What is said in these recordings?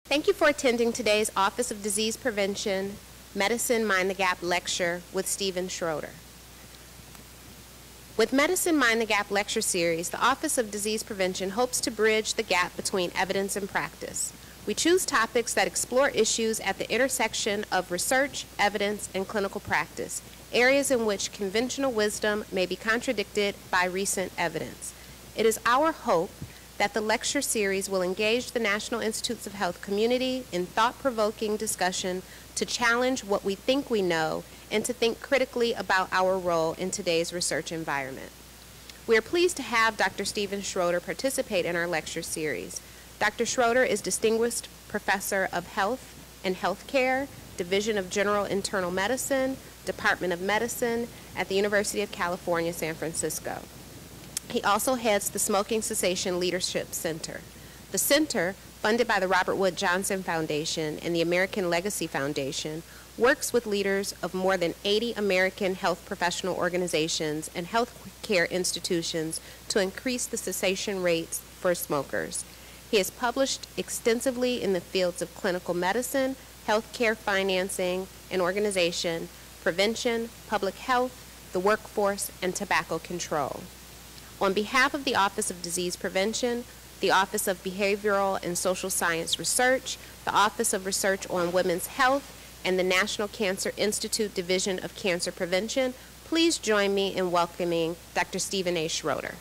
Thank you for attending today's Office of Disease Prevention Medicine Mind the Gap lecture with Stephen Schroeder. With Medicine Mind the Gap lecture series, the Office of Disease Prevention hopes to bridge the gap between evidence and practice. We choose topics that explore issues at the intersection of research, evidence, and clinical practice, areas in which conventional wisdom may be contradicted by recent evidence. It is our hope that the lecture series will engage the National Institutes of Health community in thought-provoking discussion to challenge what we think we know and to think critically about our role in today's research environment. We are pleased to have Dr. Stephen Schroeder participate in our lecture series. Dr. Schroeder is Distinguished Professor of Health and Healthcare, Division of General Internal Medicine, Department of Medicine at the University of California, San Francisco. He also heads the Smoking Cessation Leadership Center. The center, funded by the Robert Wood Johnson Foundation and the American Legacy Foundation, works with leaders of more than 80 American health professional organizations and health care institutions to increase the cessation rates for smokers. He has published extensively in the fields of clinical medicine, healthcare financing and organization, prevention, public health, the workforce, and tobacco control. On behalf of the Office of Disease Prevention, the Office of Behavioral and Social Science Research, the Office of Research on Women's Health, and the National Cancer Institute Division of Cancer Prevention, please join me in welcoming Dr. Stephen A. Schroeder.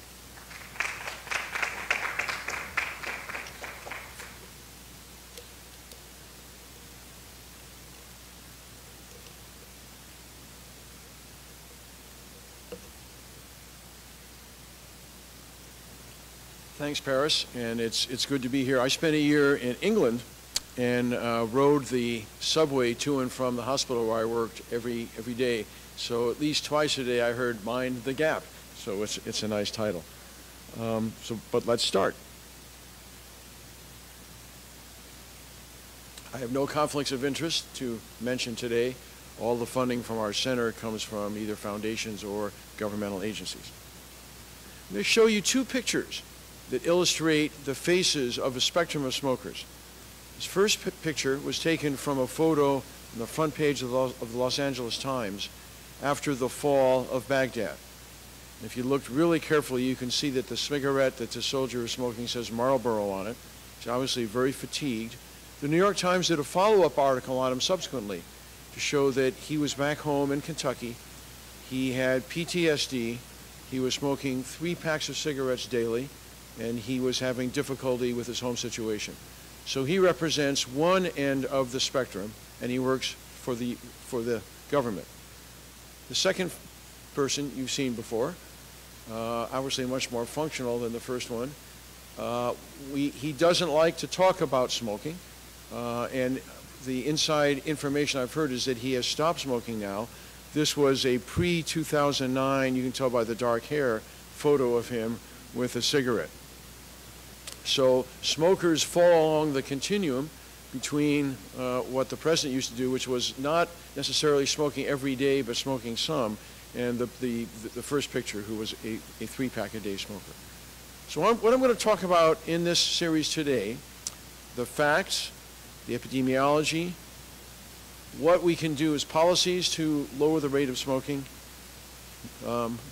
Thanks, Paris, and it's good to be here. I spent a year in England and rode the subway to and from the hospital where I worked every day. So at least twice a day I heard "Mind the Gap." So it's a nice title. But let's start. I have no conflicts of interest to mention today. All the funding from our center comes from either foundations or governmental agencies. I'm going to show you two pictures that illustrate the faces of a spectrum of smokers. This first picture was taken from a photo on the front page of the Los Angeles Times after the fall of Baghdad. And if you looked really carefully, you can see that the cigarette that the soldier is smoking says Marlboro on it. He's obviously very fatigued. The New York Times did a follow-up article on him subsequently to show that he was back home in Kentucky. He had PTSD. He was smoking 3 packs of cigarettes daily, and he was having difficulty with his home situation. So he represents one end of the spectrum, and he works for the government. The second person you've seen before, obviously much more functional than the first one. He doesn't like to talk about smoking, and the inside information I've heard is that he has stopped smoking now. This was a pre-2009, you can tell by the dark hair, photo of him with a cigarette. So smokers fall along the continuum between what the president used to do, which was not necessarily smoking every day, but smoking some, and the first picture, who was a 3-pack-a-day smoker. So what I'm going to talk about in this series today, the facts, the epidemiology, what we can do as policies to lower the rate of smoking,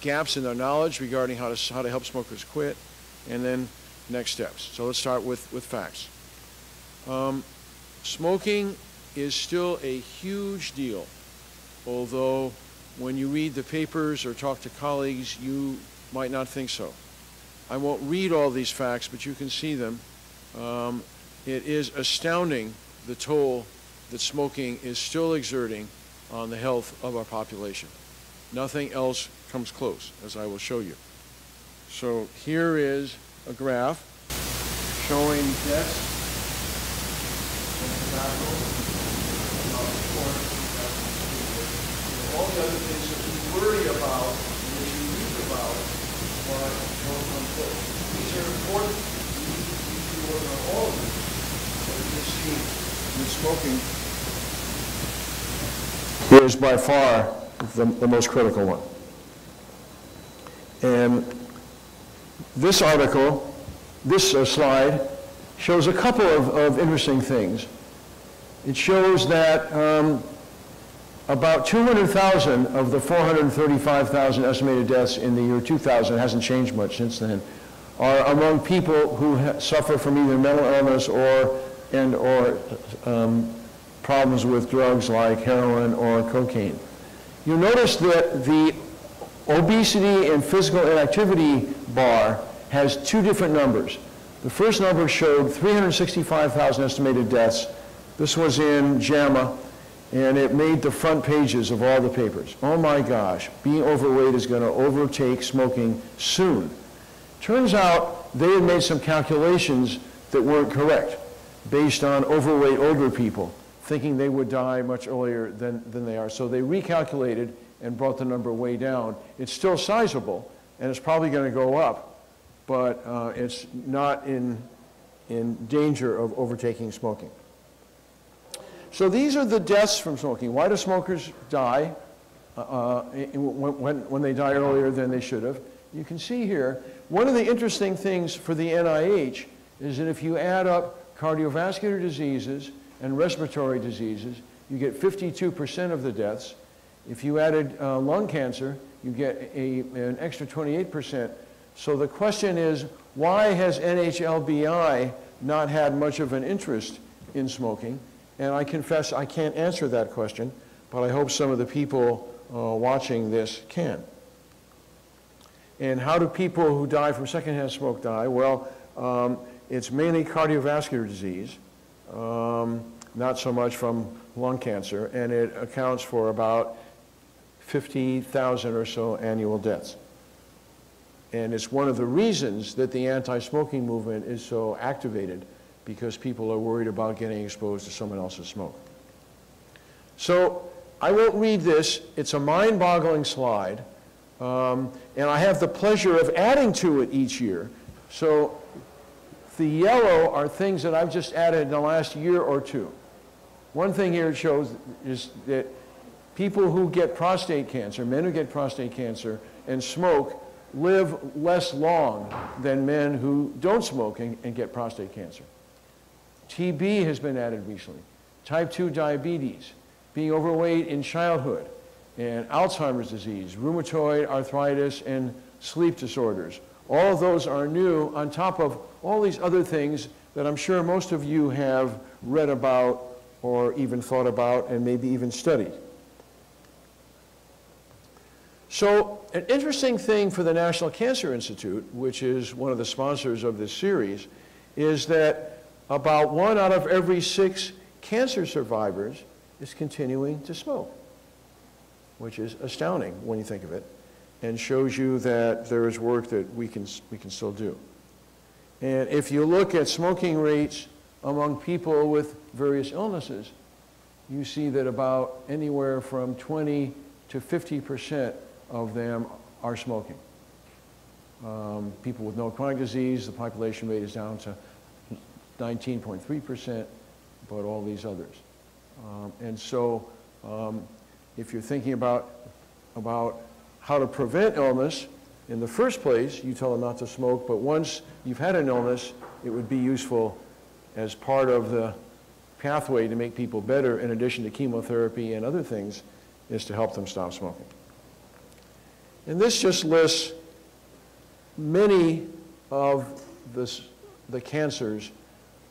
gaps in our knowledge regarding how to help smokers quit, and then next steps. So let's start with facts. Smoking is still a huge deal, although when you read the papers or talk to colleagues, you might not think so. I won't read all these facts, but you can see them. It is astounding the toll that smoking is still exerting on the health of our population. Nothing else comes close, as I will show you. So here is a graph showing deaths from tobacco, all the other things that we worry about and that you read about, but don't come close. These are important. We need to work on all of them. But you can see that smoking is by far the most critical one. And this article, this slide shows a couple of interesting things. It shows that about 200,000 of the 435,000 estimated deaths in the year 2000, hasn't changed much since then, are among people who suffer from either mental illness or problems with drugs like heroin or cocaine. You notice that the obesity and physical inactivity bar has two different numbers. The first number showed 365,000 estimated deaths. This was in JAMA, and it made the front pages of all the papers. Oh my gosh, being overweight is going to overtake smoking soon. Turns out they had made some calculations that weren't correct based on overweight older people, thinking they would die much earlier than they are. So they recalculated and brought the number way down. It's still sizable, and it's probably going to go up, but it's not in danger of overtaking smoking. So these are the deaths from smoking. Why do smokers die when they die earlier than they should have? You can see here, one of the interesting things for the NIH is that if you add up cardiovascular diseases and respiratory diseases, you get 52% of the deaths. If you added lung cancer, you get an extra 28%. So the question is, why has NHLBI not had much of an interest in smoking? And I confess I can't answer that question, but I hope some of the people watching this can. And how do people who die from secondhand smoke die? Well, it's mainly cardiovascular disease, not so much from lung cancer, and it accounts for about 50,000 or so annual deaths. And it's one of the reasons that the anti-smoking movement is so activated, because people are worried about getting exposed to someone else's smoke. So I won't read this. It's a mind-boggling slide. And I have the pleasure of adding to it each year. So the yellow are things that I've just added in the last year or two. One thing here it shows is that people who get prostate cancer, men who get prostate cancer and smoke, live less long than men who don't smoke and get prostate cancer. TB has been added recently. Type 2 diabetes, being overweight in childhood, and Alzheimer's disease, rheumatoid arthritis, and sleep disorders. All of those are new on top of all these other things that I'm sure most of you have read about or even thought about and maybe even studied. So an interesting thing for the National Cancer Institute, which is one of the sponsors of this series, is that about 1 out of every 6 cancer survivors is continuing to smoke, which is astounding when you think of it, and shows you that there is work that we can still do. And if you look at smoking rates among people with various illnesses, you see that about anywhere from 20 to 50% of them are smoking. People with no chronic disease, the population rate is down to 19.3%, but all these others. And so if you're thinking about how to prevent illness, in the first place, you tell them not to smoke, but once you've had an illness, it would be useful as part of the pathway to make people better, in addition to chemotherapy and other things, is to help them stop smoking. And this just lists many of the cancers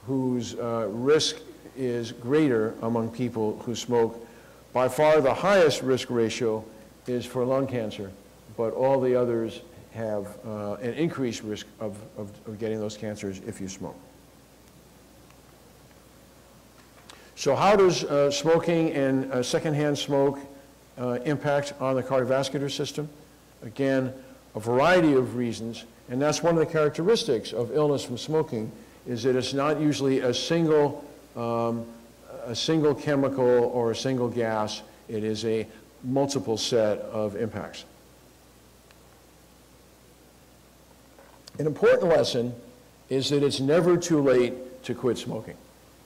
whose risk is greater among people who smoke. By far the highest risk ratio is for lung cancer, but all the others have an increased risk of getting those cancers if you smoke. So how does smoking and secondhand smoke impact on the cardiovascular system? Again, a variety of reasons, and that's one of the characteristics of illness from smoking, is that it's not usually a single chemical or a single gas. It is a multiple set of impacts. An important lesson is that it's never too late to quit smoking.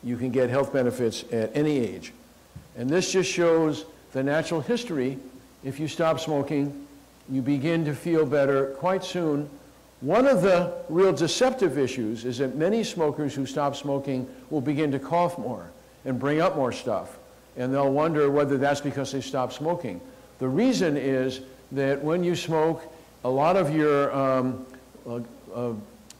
You can get health benefits at any age. And this just shows the natural history. If you stop smoking, you begin to feel better quite soon, One of the real deceptive issues is that many smokers who stop smoking will begin to cough more and bring up more stuff. And they'll wonder whether that's because they stopped smoking. The reason is that when you smoke, a lot of your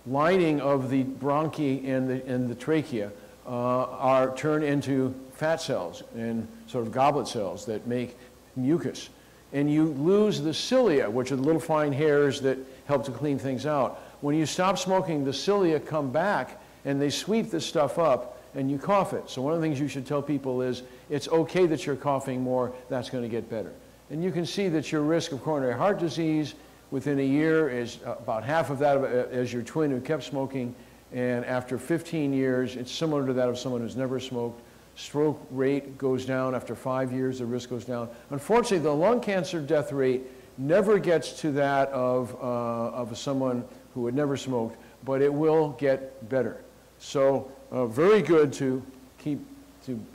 lining of the bronchi and the trachea are turned into fat cells and sort of goblet cells that make mucus. And you lose the cilia, which are the little fine hairs that help to clean things out. When you stop smoking, the cilia come back and they sweep this stuff up and you cough it. So one of the things you should tell people is, it's okay that you're coughing more, that's going to get better. And you can see that your risk of coronary heart disease within a year is about half of that as your twin who kept smoking. And after 15 years, it's similar to that of someone who's never smoked. Stroke rate goes down after 5 years, the risk goes down. Unfortunately, the lung cancer death rate never gets to that of someone who had never smoked, but it will get better. So very good to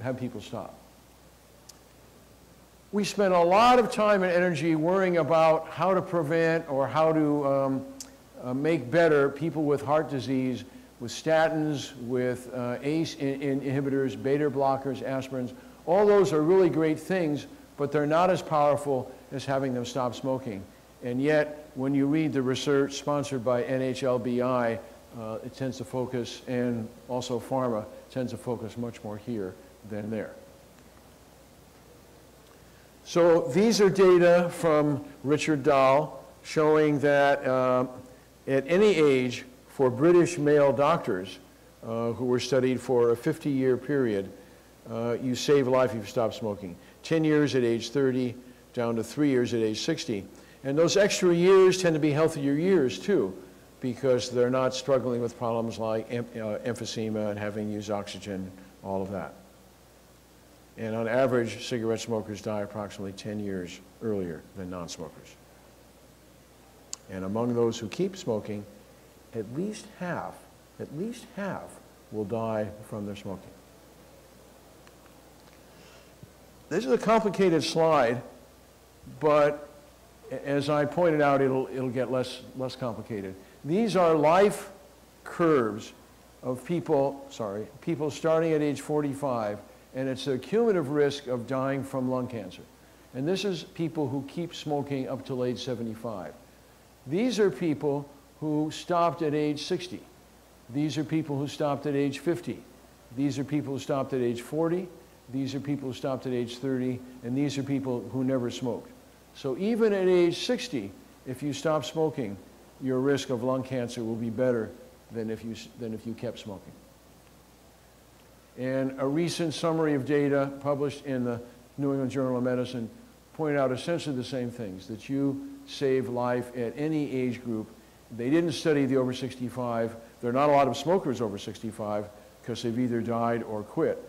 have people stop. We spend a lot of time and energy worrying about how to prevent or how to make better people with heart disease with statins, with ACE inhibitors, beta blockers, aspirins. All those are really great things, but they're not as powerful as having them stop smoking. And yet, when you read the research sponsored by NHLBI, it tends to focus, and also pharma, tends to focus much more here than there. So these are data from Richard Dahl showing that at any age, for British male doctors who were studied for a 50-year period, you save life if you stop smoking. 10 years at age 30, down to 3 years at age 60. And those extra years tend to be healthier years too, because they're not struggling with problems like emphysema and having to use oxygen, all of that. And on average, cigarette smokers die approximately 10 years earlier than non-smokers. And among those who keep smoking, at least half will die from their smoking. This is a complicated slide, but as I pointed out, it'll get less complicated. These are life curves of people starting at age 45, and it's a cumulative risk of dying from lung cancer. And this is people who keep smoking up till age 75. These are people who stopped at age 60. These are people who stopped at age 50. These are people who stopped at age 40. These are people who stopped at age 30. And these are people who never smoked. So even at age 60, if you stop smoking, your risk of lung cancer will be better than if you kept smoking. And a recent summary of data published in the New England Journal of Medicine pointed out essentially the same things, that you save life at any age group. They didn't study the over 65. There are not a lot of smokers over 65 because they've either died or quit.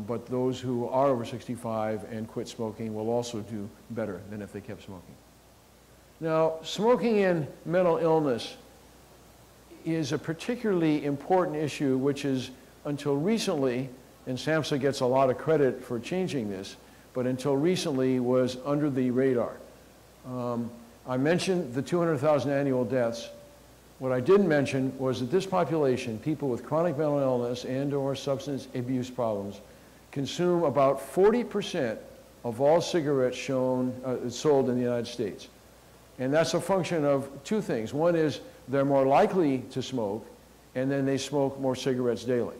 But those who are over 65 and quit smoking will also do better than if they kept smoking. Now, smoking in mental illness is a particularly important issue, which is until recently, and SAMHSA gets a lot of credit for changing this, but until recently was under the radar. I mentioned the 200,000 annual deaths. What I didn't mention was that this population, people with chronic mental illness and or substance abuse problems, consume about 40% of all cigarettes sold in the United States. And that's a function of two things. One is they're more likely to smoke, and then they smoke more cigarettes daily.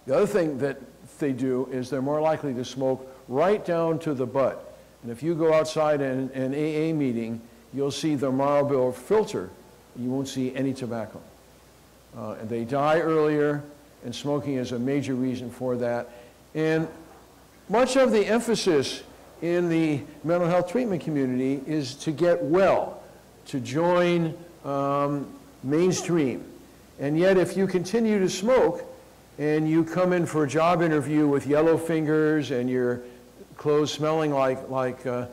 The other thing that they do is they're more likely to smoke right down to the butt. And if you go outside in an AA meeting, you'll see the Marlboro filter. You won't see any tobacco. And they die earlier, and smoking is a major reason for that. And much of the emphasis in the mental health treatment community is to get well, to join mainstream. And yet, if you continue to smoke, and you come in for a job interview with yellow fingers and your clothes smelling like a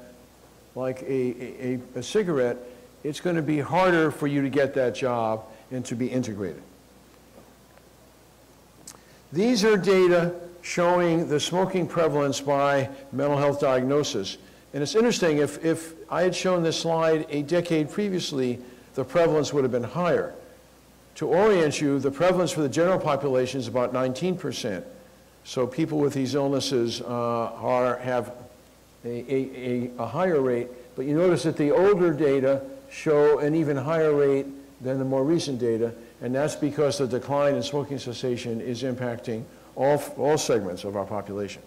cigarette, it's going to be harder for you to get that job and to be integrated. These are data showing the smoking prevalence by mental health diagnosis. And it's interesting, if I had shown this slide a decade previously, the prevalence would have been higher. To orient you, the prevalence for the general population is about 19%. So people with these illnesses have a higher rate, but you notice that the older data show an even higher rate than the more recent data, and that's because the decline in smoking cessation is impacting all segments of our population.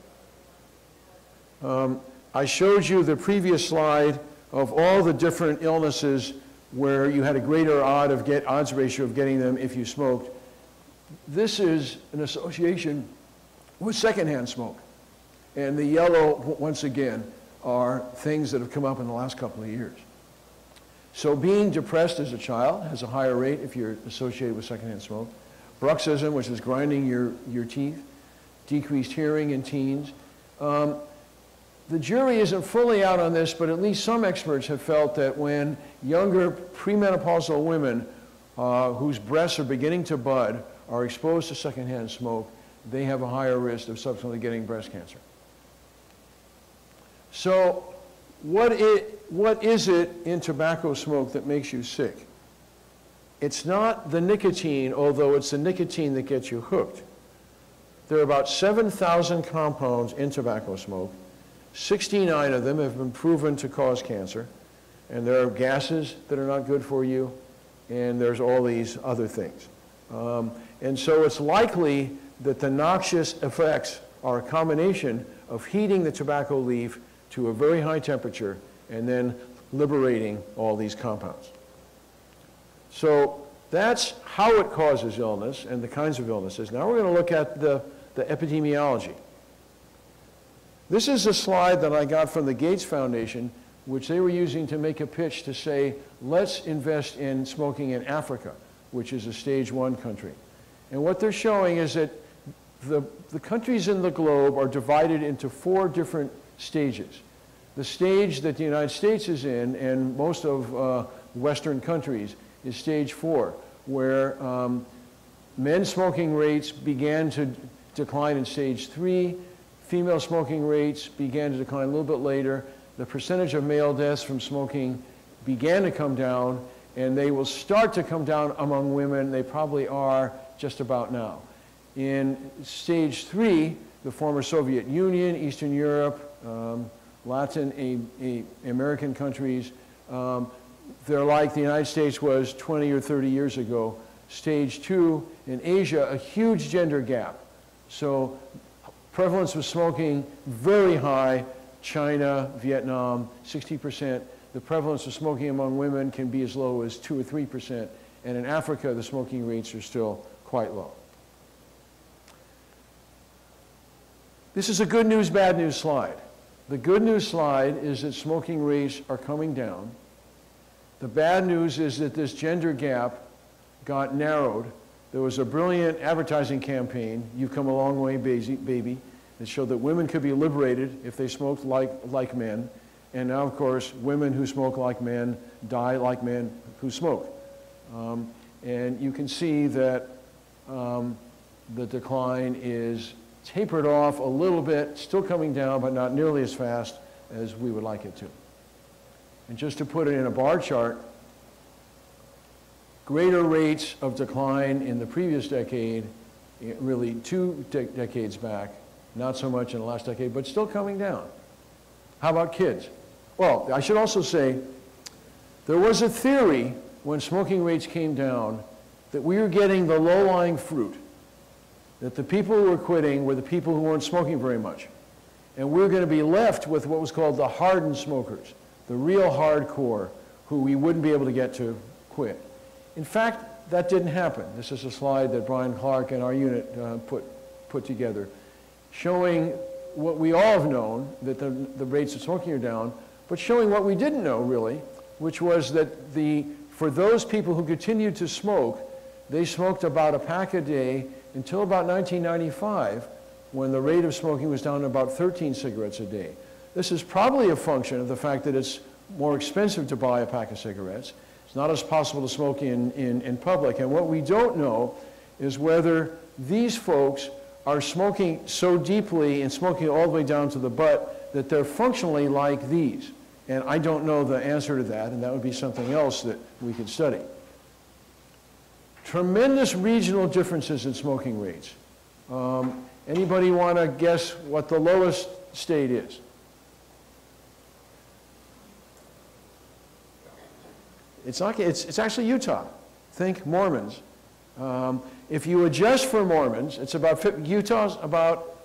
I showed you the previous slide of all the different illnesses where you had a greater odds ratio of getting them if you smoked. This is an association with secondhand smoke. And the yellow, once again, are things that have come up in the last couple of years. So being depressed as a child has a higher rate if you're associated with secondhand smoke. Bruxism, which is grinding your teeth. Decreased hearing in teens. The jury isn't fully out on this, but at least some experts have felt that when younger premenopausal women whose breasts are beginning to bud are exposed to secondhand smoke, they have a higher risk of subsequently getting breast cancer. So what is it in tobacco smoke that makes you sick? It's not the nicotine, although it's the nicotine that gets you hooked. There are about 7,000 compounds in tobacco smoke. 69 of them have been proven to cause cancer, and there are gases that are not good for you, and there's all these other things. And so it's likely that the noxious effects are a combination of heating the tobacco leaf to a very high temperature and then liberating all these compounds. So that's how it causes illness and the kinds of illnesses. Now we're going to look at the epidemiology. This is a slide that I got from the Gates Foundation, which they were using to make a pitch to say, let's invest in smoking in Africa, which is a stage 1 country. And what they're showing is that the countries in the globe are divided into 4 different stages. The stage that the United States is in, and most of Western countries, is stage 4, where men's smoking rates began to decline in stage 3. Female smoking rates began to decline a little bit later. The percentage of male deaths from smoking began to come down, and they will start to come down among women. They probably are just about now. In stage 3, the former Soviet Union, Eastern Europe, Latin American countries, they're like the United States was 20 or 30 years ago. Stage 2, in Asia, a huge gender gap. So prevalence of smoking very high. China, Vietnam, 60%. The prevalence of smoking among women can be as low as 2 or 3%. And in Africa, the smoking rates are still quite low. This is a good news, bad news slide. The good news slide is that smoking rates are coming down. The bad news is that this gender gap got narrowed. There was a brilliant advertising campaign, "You've Come a Long Way, Baby," that showed that women could be liberated if they smoked like men. And now, of course, women who smoke like men die like men who smoke. And you can see that the decline is tapered off a little bit, still coming down, but not nearly as fast as we would like it to. And just to put it in a bar chart, greater rates of decline in the previous decade, really 2 decades back, not so much in the last decade, but still coming down. How about kids? Well, I should also say, there was a theory when smoking rates came down that we were getting the low-lying fruit, that the people who were quitting were the people who weren't smoking very much. And we were going to be left with what was called the hardened smokers, the real hardcore, who we wouldn't be able to get to quit. In fact, that didn't happen. This is a slide that Brian Clark and our unit put together, showing what we all have known, that the rates of smoking are down, but showing what we didn't know, really, which was that for those people who continued to smoke, they smoked about a pack a day until about 1995, when the rate of smoking was down to about 13 cigarettes a day. This is probably a function of the fact that it's more expensive to buy a pack of cigarettes. It's not as possible to smoke in public. And what we don't know is whether these folks are smoking so deeply and smoking all the way down to the butt that they're functionally like these. And I don't know the answer to that, and that would be something else that we could study. Tremendous regional differences in smoking rates. Anybody want to guess what the lowest state is? It's actually Utah. Think Mormons. If you adjust for Mormons, it's about Utah's about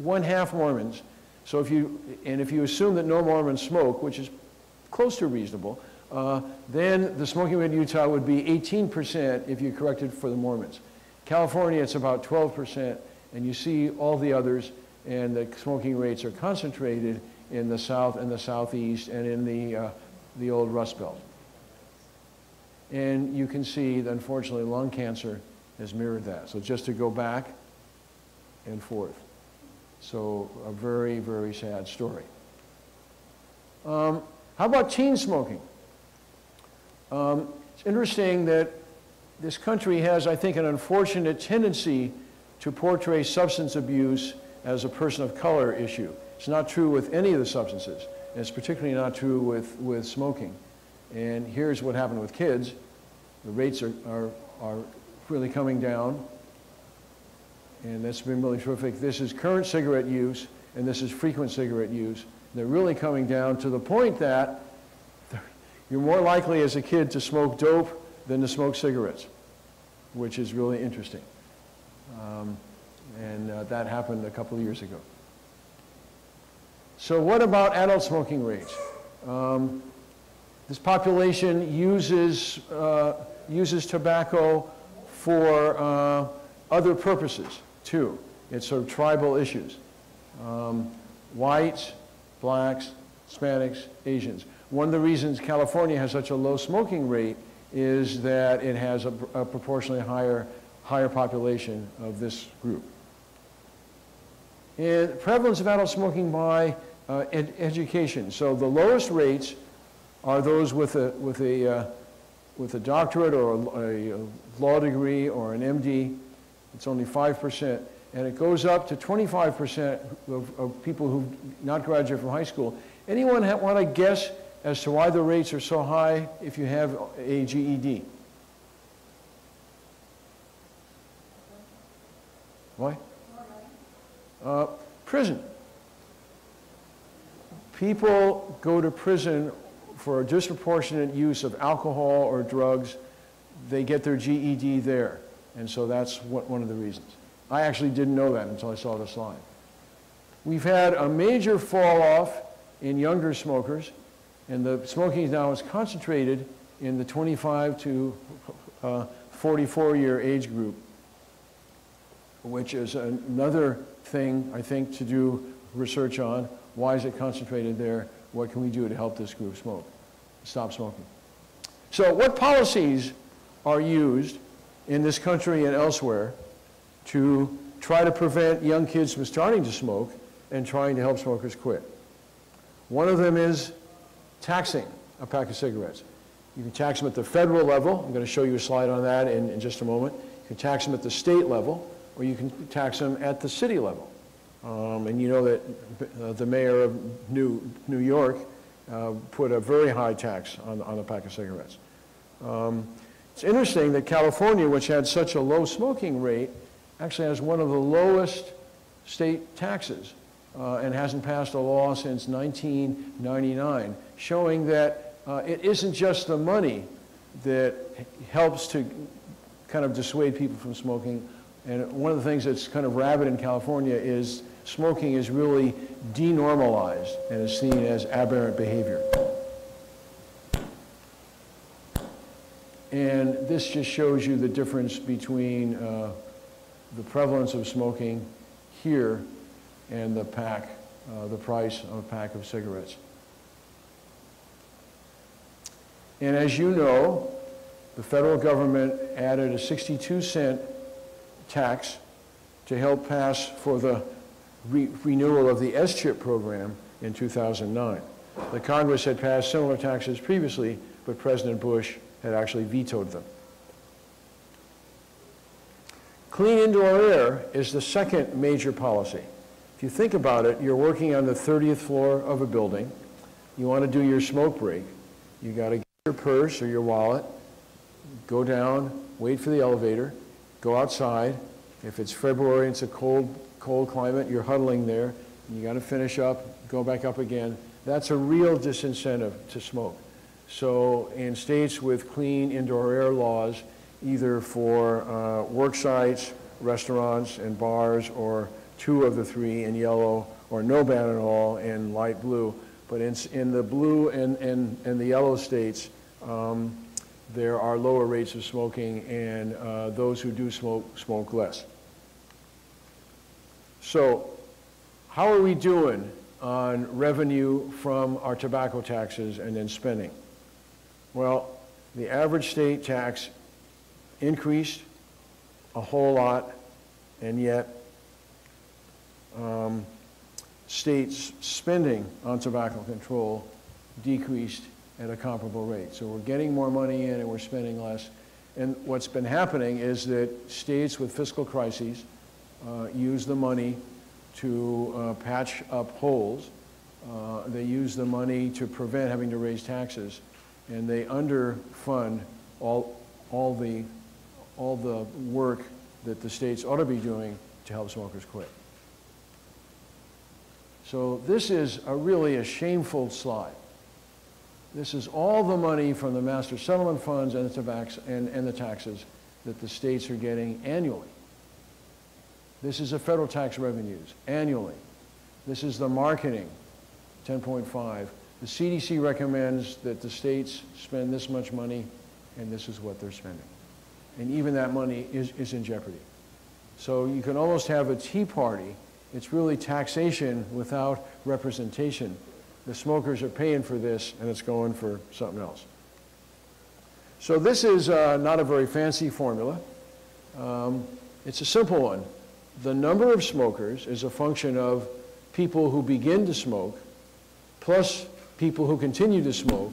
1/2 Mormons. So if you assume that no Mormons smoke, which is close to reasonable, then the smoking rate in Utah would be 18% if you corrected for the Mormons. California, it's about 12%, and you see all the others, and the smoking rates are concentrated in the South and the Southeast and in the old Rust Belt. And you can see that, unfortunately, lung cancer has mirrored that. So just to go back and forth. So a very, very sad story. How about teen smoking? It's interesting that this country has, I think, an unfortunate tendency to portray substance abuse as a person of color issue. It's not true with any of the substances, and it's particularly not true with smoking. And here's what happened with kids. The rates are really coming down, and that's been really terrific. This is current cigarette use, and this is frequent cigarette use. They're really coming down to the point that you're more likely as a kid to smoke dope than to smoke cigarettes, which is really interesting. That happened a couple of years ago. So what about adult smoking rates? This population uses tobacco for other purposes, too. It's sort of tribal issues. Whites, blacks, Hispanics, Asians. One of the reasons California has such a low smoking rate is that it has a proportionally higher population of this group. And prevalence of adult smoking by education. So the lowest rates are those with a doctorate or a law degree or an MD. It's only 5%. And it goes up to 25% of people who not graduate from high school. Anyone want to guess as to why the rates are so high if you have a GED? Why? Prison. People go to prison for a disproportionate use of alcohol or drugs. They get their GED there. And so that's one of the reasons. I actually didn't know that until I saw the slide. We've had a major fall off in younger smokers, and the smoking now is concentrated in the 25 to 44-year age group, which is another thing, I think, to do research on. Why is it concentrated there? What can we do to help this group stop smoking? So what policies are used in this country and elsewhere to try to prevent young kids from starting to smoke and trying to help smokers quit? One of them is taxing a pack of cigarettes. You can tax them at the federal level. I'm going to show you a slide on that in just a moment. You can tax them at the state level, or you can tax them at the city level. And you know that the mayor of New York put a very high tax on a pack of cigarettes. It's interesting that California, which had such a low smoking rate, actually has one of the lowest state taxes and hasn't passed a law since 1999, showing that it isn't just the money that helps to kind of dissuade people from smoking. And one of the things that's kind of rabid in California is smoking is really denormalized and is seen as aberrant behavior. And this just shows you the difference between the prevalence of smoking here and the price of a pack of cigarettes. And as you know, the federal government added a 62-cent tax to help pass for the renewal of the S-chip program in 2009. The Congress had passed similar taxes previously, but President Bush had actually vetoed them. Clean indoor air is the second major policy. If you think about it, you're working on the 30th floor of a building. You want to do your smoke break. You got to get your purse or your wallet, go down, wait for the elevator, go outside. If it's February, it's a cold climate, you're huddling there. You got to finish up, go back up again. That's a real disincentive to smoke. So in states with clean indoor air laws, either for work sites, restaurants, and bars, or 2 of the 3 in yellow, or no ban at all in light blue. But in the blue and the yellow states, there are lower rates of smoking, and those who do smoke less. So how are we doing on revenue from our tobacco taxes and then spending? Well, the average state tax increased a whole lot, and yet states' spending on tobacco control decreased at a comparable rate. So we're getting more money in and we're spending less. And what's been happening is that states with fiscal crises use the money to patch up holes. They use the money to prevent having to raise taxes, and they underfund all the work that the states ought to be doing to help smokers quit. So this is really a shameful slide. This is all the money from the master settlement funds and the taxes that the states are getting annually. This is the federal tax revenues annually. This is the marketing, 10.5. The CDC recommends that the states spend this much money, and this is what they're spending. And even that money is in jeopardy. So you can almost have a tea party. It's really taxation without representation. The smokers are paying for this, and it's going for something else. So this is not a very fancy formula. It's a simple one. The number of smokers is a function of people who begin to smoke plus people who continue to smoke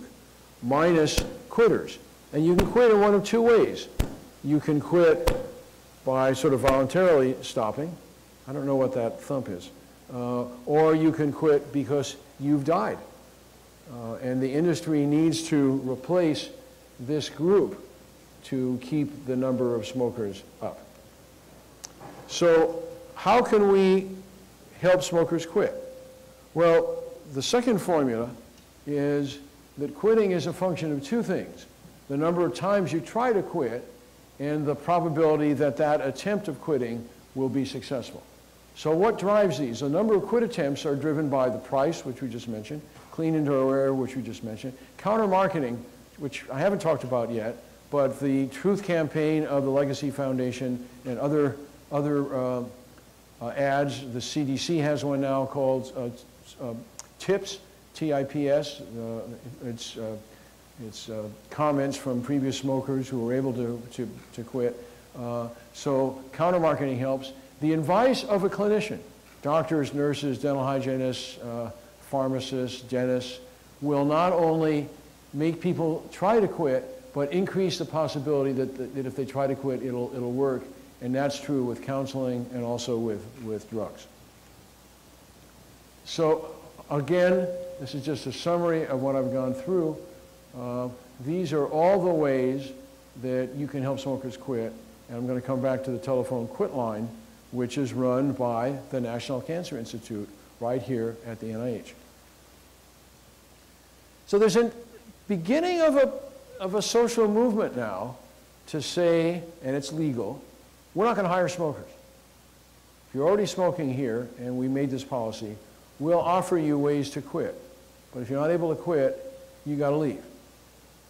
minus quitters. And you can quit in one of 2 ways. You can quit by sort of voluntarily stopping. I don't know what that thump is. Or you can quit because you've died. And the industry needs to replace this group to keep the number of smokers up. So how can we help smokers quit? Well, the second formula is that quitting is a function of 2 things. The number of times you try to quit and the probability that that attempt of quitting will be successful. So what drives these? The number of quit attempts are driven by the price, which we just mentioned, clean indoor air, which we just mentioned, counter-marketing, which I haven't talked about yet, but the Truth Campaign of the Legacy Foundation and other ads. The CDC has one now called TIPS, T-I-P-S. It's comments from previous smokers who were able to quit. So counter-marketing helps. The advice of a clinician, doctors, nurses, dental hygienists, pharmacists, dentists, will not only make people try to quit, but increase the possibility that if they try to quit, it'll work. And that's true with counseling and also with drugs. So again, this is just a summary of what I've gone through. These are all the ways that you can help smokers quit. And I'm going to come back to the telephone quit line, which is run by the National Cancer Institute right here at the NIH. So there's a beginning of a social movement now to say, and it's legal, we're not going to hire smokers. If you're already smoking here, and we made this policy, we'll offer you ways to quit. But if you're not able to quit, you got to leave.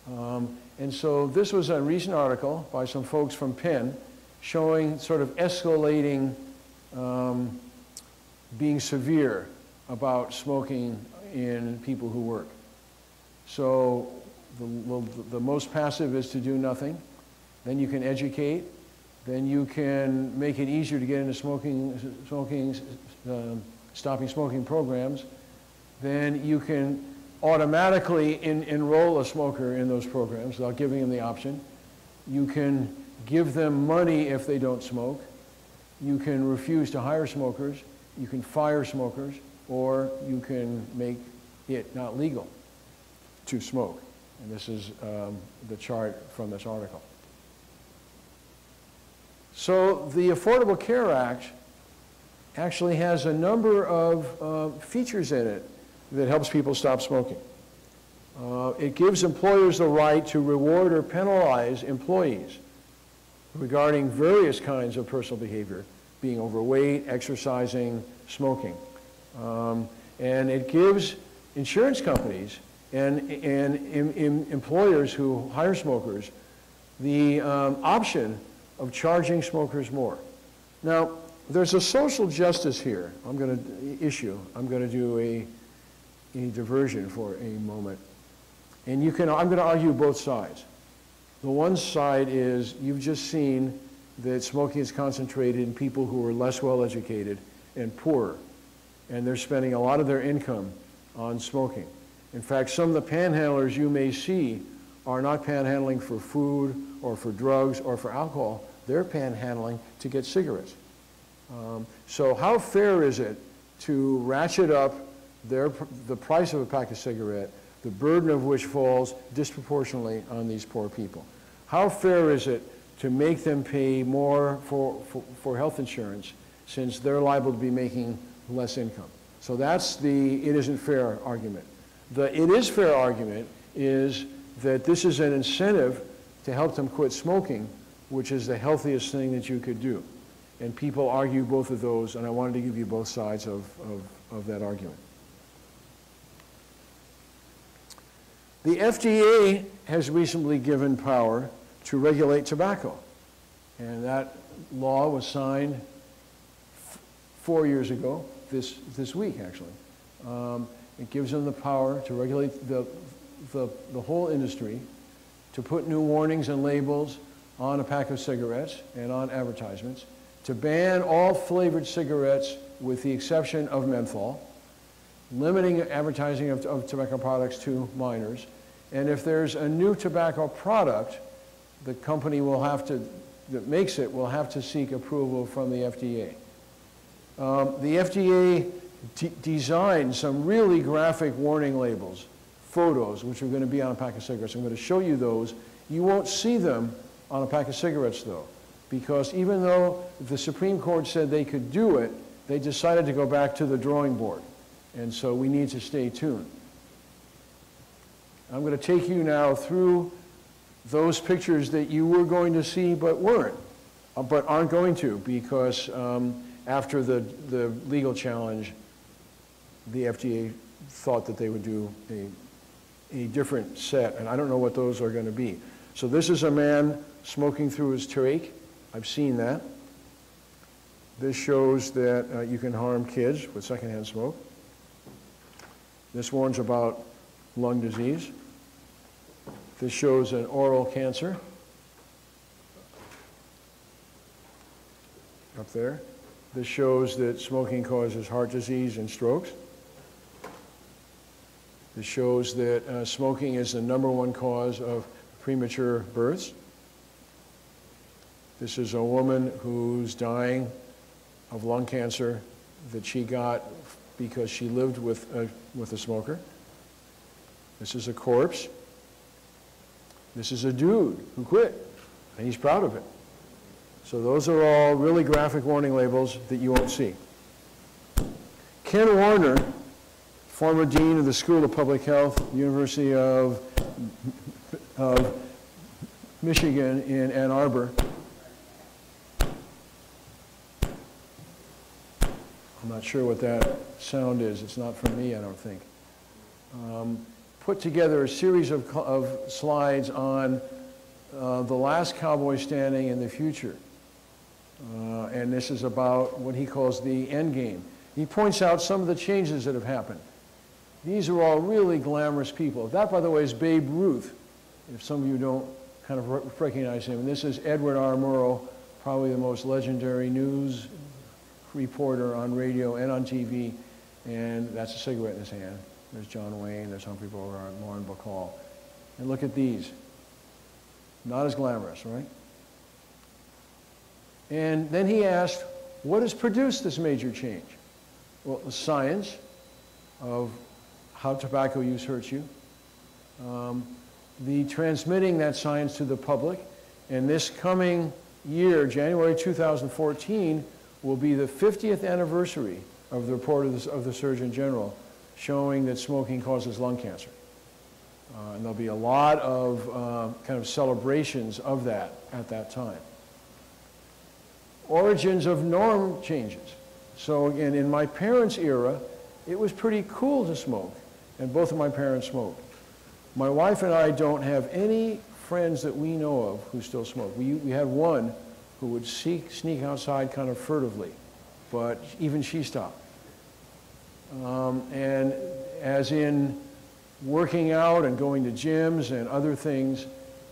And so this was a recent article by some folks from Penn showing sort of escalating, being severe about smoking in people who work. So the most passive is to do nothing. Then you can educate. Then you can make it easier to get into stopping smoking programs. Then you can automatically enroll a smoker in those programs without giving them the option. You can give them money if they don't smoke. You can refuse to hire smokers. You can fire smokers, or you can make it not legal. to smoke. And this is the chart from this article. So the Affordable Care Act actually has a number of features in it that helps people stop smoking. It gives employers the right to reward or penalize employees regarding various kinds of personal behavior, being overweight, exercising, smoking. And it gives insurance companies and employers who hire smokers the option of charging smokers more. Now, there's a social justice here I'm going to do a diversion for a moment. And I'm going to argue both sides. The one side is you've just seen that smoking is concentrated in people who are less well educated and poorer, and they're spending a lot of their income on smoking. In fact, some of the panhandlers you may see are not panhandling for food or for drugs or for alcohol. They're panhandling to get cigarettes. So how fair is it to ratchet up the price of a pack of cigarette, the burden of which falls disproportionately on these poor people? How fair is it to make them pay more for health insurance since they're liable to be making less income? So that's the it isn't fair argument. The it is fair argument is that this is an incentive to help them quit smoking, which is the healthiest thing that you could do. And people argue both of those, and I wanted to give you both sides of that argument. The FDA has recently given power to regulate tobacco, and that law was signed 4 years ago, this week actually. It gives them the power to regulate the whole industry, to put new warnings and labels on a pack of cigarettes and on advertisements, to ban all flavored cigarettes with the exception of menthol, limiting advertising of tobacco products to minors. And if there's a new tobacco product, the company that makes it will have to seek approval from the FDA. The FDA designed some really graphic warning labels, photos, which are going to be on a pack of cigarettes. I'm going to show you those. You won't see them on a pack of cigarettes, though, because even though the Supreme Court said they could do it, they decided to go back to the drawing board. And so we need to stay tuned. I'm going to take you now through those pictures that you were going to see but aren't going to, because after the legal challenge, the FDA thought that they would do a different set, and I don't know what those are going to be. So this is a man smoking through his trach. I've seen that. This shows that you can harm kids with secondhand smoke. This one's about lung disease. This shows an oral cancer up there. This shows that smoking causes heart disease and strokes. This shows that smoking is the #1 cause of premature births. This is a woman who's dying of lung cancer that she got because she lived with a smoker. This is a corpse. This is a dude who quit, and he's proud of it. So those are all really graphic warning labels that you won't see. Ken Warner, former dean of the School of Public Health, University of Michigan in Ann Arbor. I'm not sure what that sound is. It's not from me, I don't think. Put together a series of slides on the last cowboy standing in the future. And this is about what he calls the end game. He points out some of the changes that have happened. These are all really glamorous people. That, by the way, is Babe Ruth, if some of you don't kind of recognize him. And this is Edward R. Murrow, probably the most legendary news reporter on radio and on TV. And that's a cigarette in his hand. There's John Wayne, there's Humphrey Bogart, Lauren Bacall. And look at these. Not as glamorous, right? And then he asked, what has produced this major change? Well, the science of how tobacco use hurts you, the transmitting that science to the public. And this coming year, January 2014, will be the 50th anniversary of the report of the Surgeon General showing that smoking causes lung cancer. And there'll be a lot of kind of celebrations of that at that time. Origins of norm changes. So again, in my parents' era, it was pretty cool to smoke, and both of my parents smoked. My wife and I don't have any friends that we know of who still smoke. We had one who would sneak outside kind of furtively, but even she stopped. And as in working out and going to gyms and other things,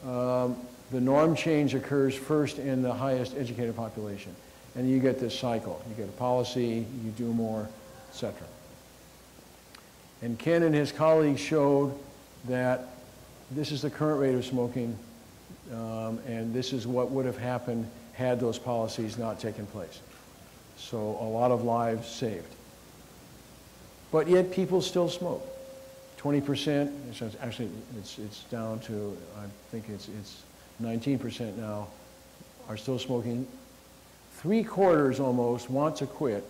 the norm change occurs first in the highest educated population. And you get this cycle. You get a policy, you do more, etc. And Ken and his colleagues showed that this is the current rate of smoking, and this is what would have happened had those policies not taken place. So a lot of lives saved. But yet people still smoke. 20%, actually it's down to, I think it's 19% now, are still smoking. 3/4 almost want to quit,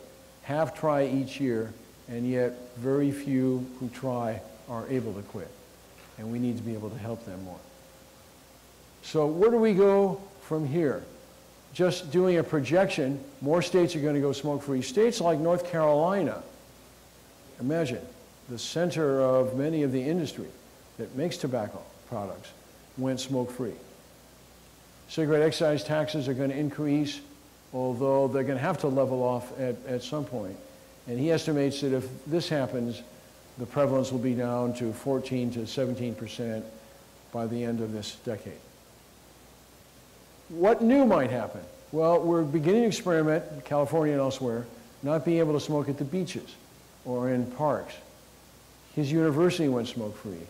half try each year, and yet very few who try are able to quit. And we need to be able to help them more. So where do we go from here? Just doing a projection, more states are going to go smoke-free. States like North Carolina, imagine, the center of many of the industry that makes tobacco products, went smoke-free. Cigarette excise taxes are going to increase, although they're going to have to level off at some point. And he estimates that if this happens, the prevalence will be down to 14 to 17% by the end of this decade. What new might happen? Well, we're beginning to experiment in California and elsewhere, not being able to smoke at the beaches or in parks. His university went smoke-free.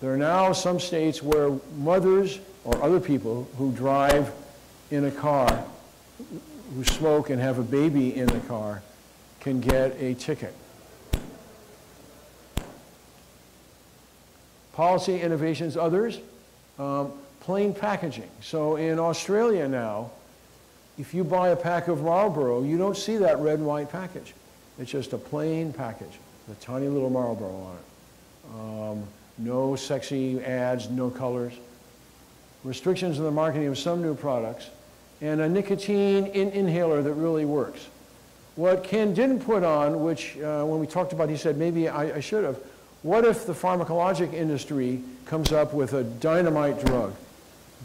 There are now some states where mothers or other people who drive in a car, who smoke and have a baby in the car, can get a ticket. Policy innovations, others, plain packaging. So in Australia now, if you buy a pack of Marlboro, you don't see that red and white package. It's just a plain package, with a tiny little Marlboro on it. No sexy ads, no colors. Restrictions in the marketing of some new products, and a nicotine inhaler that really works. What Ken didn't put on, which when we talked about, he said, maybe I should have, what if the pharmacologic industry comes up with a dynamite drug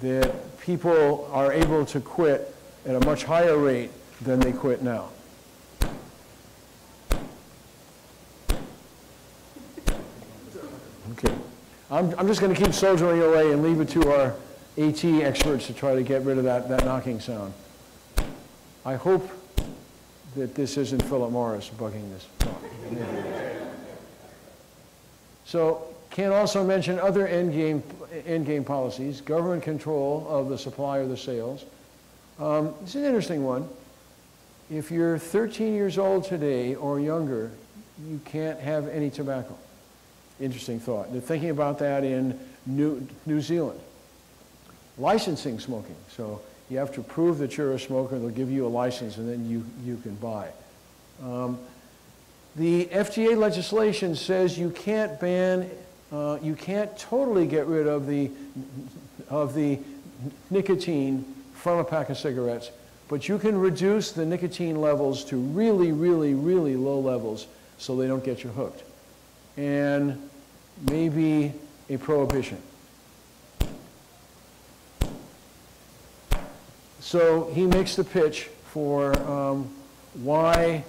that people are able to quit at a much higher rate than they quit now? Okay. I'm just going to keep soldiering away and leave it to our AT experts to try to get rid of that knocking sound. I hope that this isn't Philip Morris bugging this. So Ken also mentioned other end game policies, government control of the supply or the sales. This is an interesting one. If you're 13 years old today or younger, you can't have any tobacco. Interesting thought. They're thinking about that in New Zealand. Licensing smoking. So you have to prove that you're a smoker. They'll give you a license, and then you can buy. The FDA legislation says you can't ban, you can't totally get rid of the nicotine from a pack of cigarettes, but you can reduce the nicotine levels to really, really, really low levels so they don't get you hooked. And maybe a prohibition. So he makes the pitch for why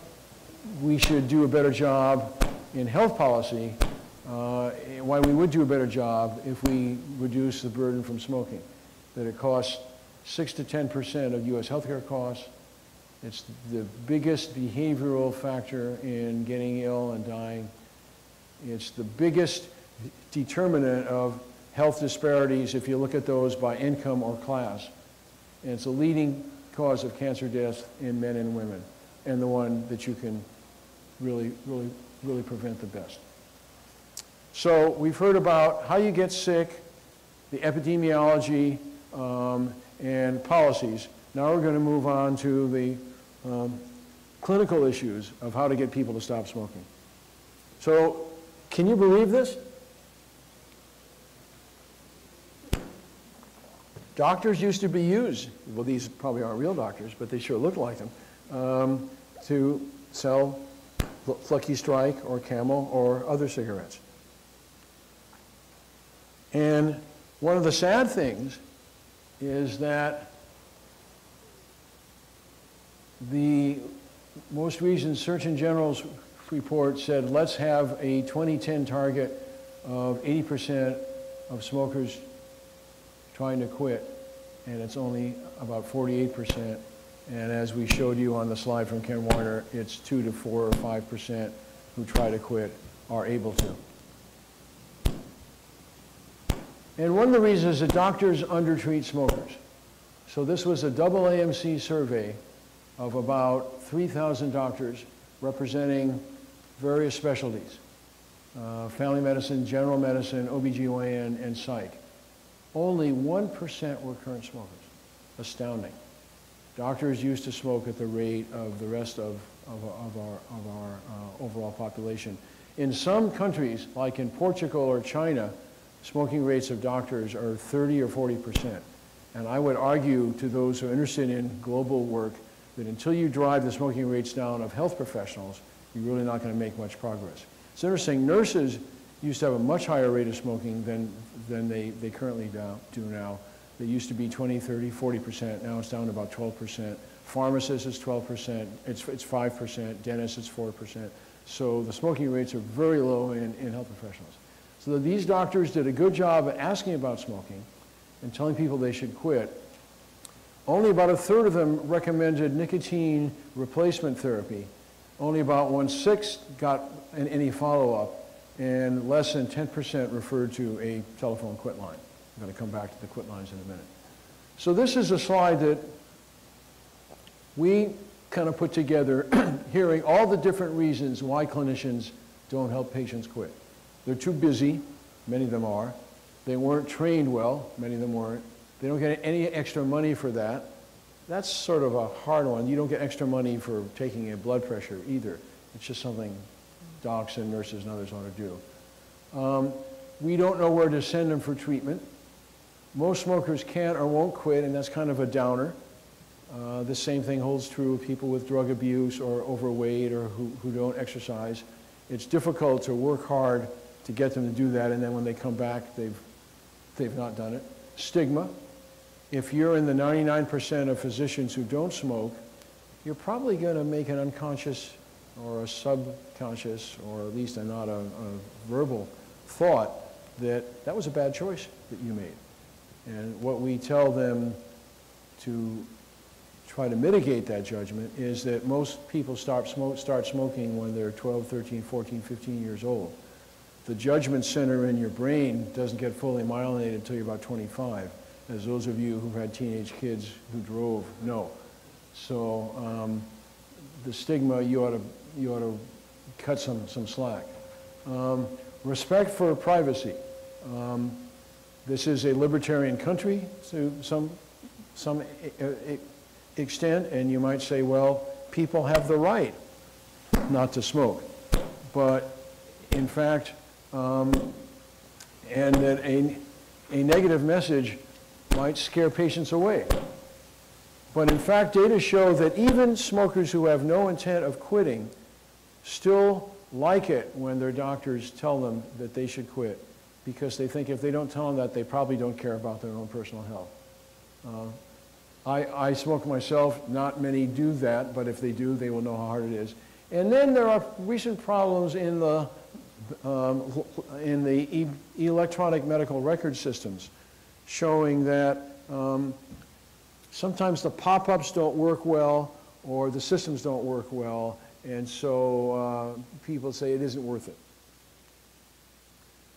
we should do a better job in health policy, why we would do a better job if we reduce the burden from smoking. That it costs 6 to 10% of U.S. healthcare costs. It's the biggest behavioral factor in getting ill and dying. It's the biggest determinant of health disparities if you look at those by income or class. And it's a leading cause of cancer deaths in men and women, and the one that you can really, really, really prevent the best. So we've heard about how you get sick, the epidemiology, and policies. Now we're going to move on to the clinical issues of how to get people to stop smoking. So can you believe this? Doctors used to be used, well, these probably aren't real doctors, but they sure look like them, to sell Lucky Strike or Camel or other cigarettes. And one of the sad things is that the most recent Surgeon General's report said, let's have a 2010 target of 80% of smokers trying to quit, and it's only about 48%. And as we showed you on the slide from Ken Warner, it's 2 to 4 or 5% who try to quit are able to. And one of the reasons is that doctors undertreat smokers. So this was a double AMC survey of about 3,000 doctors representing various specialties, family medicine, general medicine, OBGYN, and psych. Only 1% were current smokers. Astounding. Doctors used to smoke at the rate of the rest of our overall population. In some countries, like in Portugal or China, smoking rates of doctors are 30 or 40%. And I would argue to those who are interested in global work that until you drive the smoking rates down of health professionals, you're really not going to make much progress. It's interesting, nurses used to have a much higher rate of smoking than they currently do now. They used to be 20, 30, 40%. Now it's down to about 12%. Pharmacists is 12%. It's 5%. Dentists it's 4%. So the smoking rates are very low in health professionals. So these doctors did a good job at asking about smoking and telling people they should quit. Only about a third of them recommended nicotine replacement therapy. Only about 1/6 got any follow-up, and less than 10% referred to a telephone quit line. I'm going to come back to the quit lines in a minute. So this is a slide that we kind of put together, hearing all the different reasons why clinicians don't help patients quit. They're too busy, many of them are. They weren't trained well, many of them weren't. They don't get any extra money for that. That's sort of a hard one. You don't get extra money for taking a blood pressure either. It's just something docs and nurses and others ought to do. We don't know where to send them for treatment. Most smokers can't or won't quit, and that's kind of a downer. The same thing holds true of people with drug abuse or overweight or who don't exercise. It's difficult to work hard to get them to do that, and then when they come back, they've not done it. Stigma. If you're in the 99% of physicians who don't smoke, you're probably going to make an unconscious or a subconscious, or at least not a verbal thought that that was a bad choice that you made. And what we tell them to try to mitigate that judgment is that most people start smoking when they're 12, 13, 14, 15 years old. The judgment center in your brain doesn't get fully myelinated until you're about 25, as those of you who've had teenage kids who drove know. So the stigma, you ought to cut some slack. Respect for privacy. This is a libertarian country to some extent, and you might say, well, people have the right not to smoke. But in fact, and that a negative message might scare patients away. But in fact, data show that even smokers who have no intent of quitting still like it when their doctors tell them that they should quit, because they think if they don't tell them that, they probably don't care about their own personal health. I smoke myself. Not many do that, but if they do, they will know how hard it is. And then there are recent problems in the electronic medical record systems showing that sometimes the pop-ups don't work well or the systems don't work well, and so people say it isn't worth it.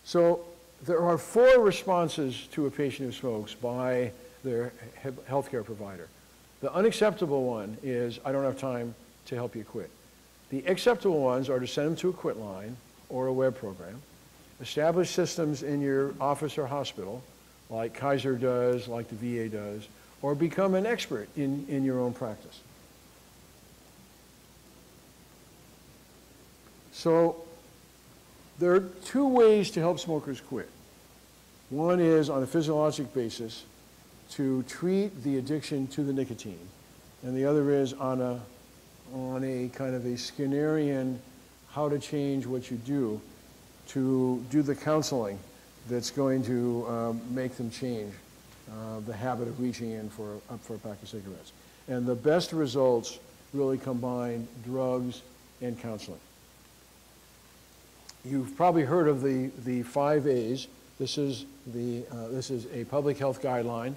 So there are 4 responses to a patient who smokes by their healthcare provider. The unacceptable one is, I don't have time to help you quit. The acceptable ones are to send them to a quit line or a web program. establish systems in your office or hospital, like Kaiser does, like the VA does, or become an expert in your own practice. So there are two ways to help smokers quit. One is on a physiologic basis to treat the addiction to the nicotine, and the other is on a kind of a Skinnerian how to change what you do to do the counseling that's going to make them change the habit of reaching in for a pack of cigarettes. And the best results really combine drugs and counseling. You've probably heard of the 5 A's. This is a public health guideline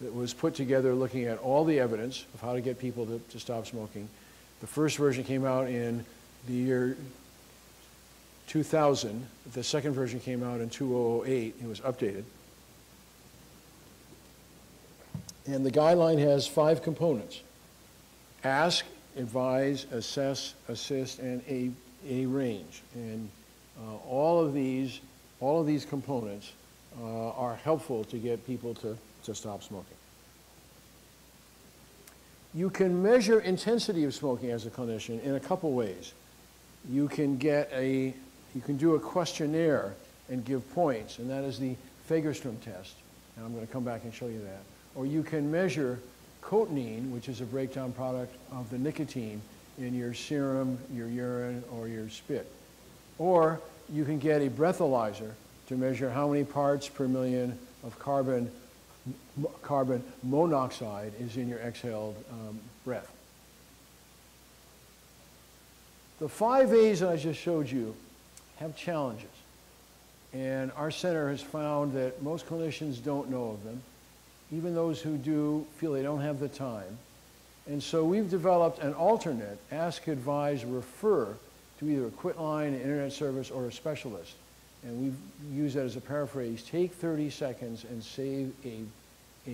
that was put together looking at all the evidence of how to get people to stop smoking. The first version came out in the year 2000. The second version came out in 2008. It was updated. And the guideline has 5 components: ask, advise, assess, assist, and a range. And all of these components are helpful to get people to stop smoking. You can measure intensity of smoking as a clinician in a couple ways. You can do a questionnaire and give points, and that is the Fagerstrom test. And I'm going to come back and show you that. Or you can measure cotinine, which is a breakdown product of the nicotine in your serum, your urine, or your spit. Or you can get a breathalyzer to measure how many parts per million of carbon monoxide is in your exhaled breath. The 5 A's that I just showed you have challenges. And our center has found that most clinicians don't know of them. Even those who do feel they don't have the time. And so we've developed an alternate, ask, advise, refer, to either a quit line, an internet service, or a specialist. And we've used that as a paraphrase: take 30 seconds and save a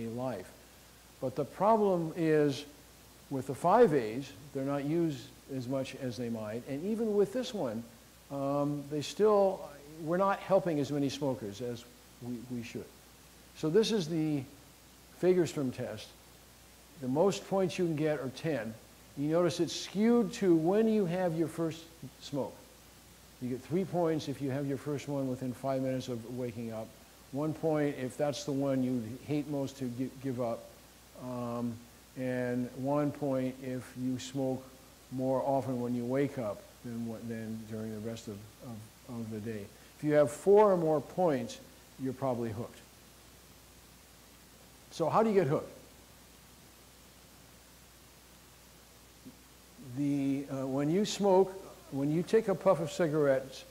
life. But the problem is, with the 5 A's, they're not used as much as they might. And even with this one, we're not helping as many smokers as we should. So this is the Fagerstrom test. The most points you can get are 10. You notice it's skewed to when you have your first smoke. You get 3 points if you have your first one within 5 minutes of waking up. 1 point if that's the one you hate most to give up. And 1 point if you smoke more often when you wake up than during the rest of the day. If you have 4 or more points, you're probably hooked. So how do you get hooked? When you smoke, when you take a puff of cigarettes,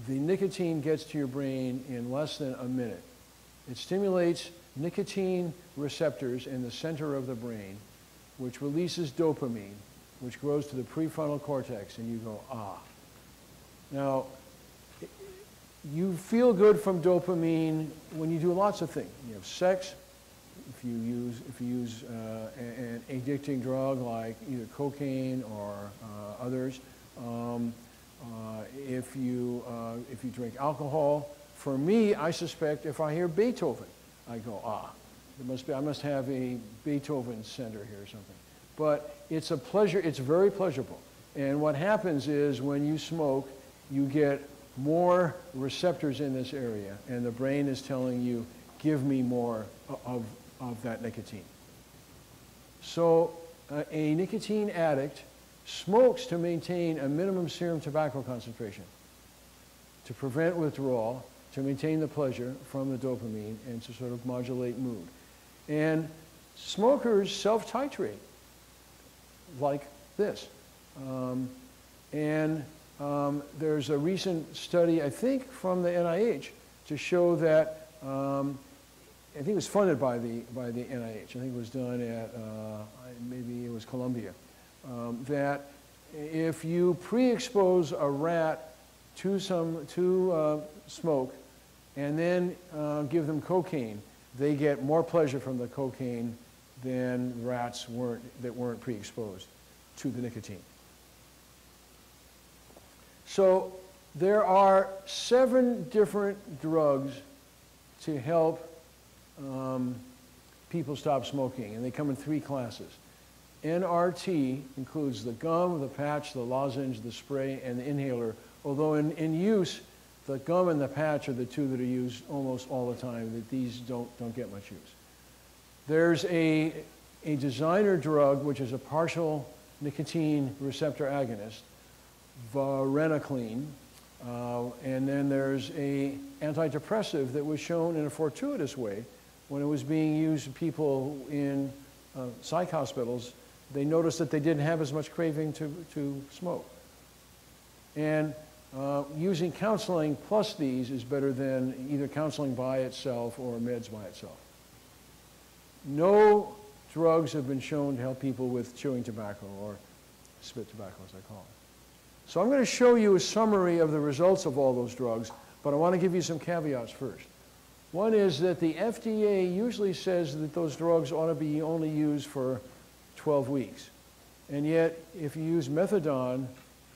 the nicotine gets to your brain in less than a minute. It stimulates nicotine receptors in the center of the brain, which releases dopamine, which goes to the prefrontal cortex, and you go, ah. Now, you feel good from dopamine when you do lots of things. You have sex. If you use an addicting drug like either cocaine or others, if you drink alcohol. For me, I suspect if I hear Beethoven, I go, ah, I must have a Beethoven center here or something. But it's a pleasure. It's very pleasurable. And what happens is when you smoke, you get more receptors in this area, and the brain is telling you, give me more of that nicotine. So a nicotine addict smokes to maintain a minimum serum tobacco concentration, to prevent withdrawal, to maintain the pleasure from the dopamine, and to sort of modulate mood. And smokers self-titrate like this. There's a recent study, I think, from the NIH to show that I think it was funded by the NIH. I think it was done at maybe it was Columbia. That if you pre-expose a rat to smoke and then give them cocaine, they get more pleasure from the cocaine than rats that weren't pre-exposed to the nicotine. So There are 7 different drugs to help people stop smoking, and they come in 3 classes. NRT includes the gum, the patch, the lozenge, the spray, and the inhaler, although in use, the gum and the patch are the 2 that are used almost all the time, that these don't get much use. There's a designer drug, which is a partial nicotine receptor agonist, varenicline, and then there's a antidepressive that was shown in a fortuitous way when it was being used in people in psych hospitals. They noticed that they didn't have as much craving to smoke. And using counseling plus these is better than either counseling by itself or meds by itself. No drugs have been shown to help people with chewing tobacco, or spit tobacco as I call it. So I'm going to show you a summary of the results of all those drugs, but I want to give you some caveats first. One is that the FDA usually says that those drugs ought to be only used for 12 weeks. And yet, if you use methadone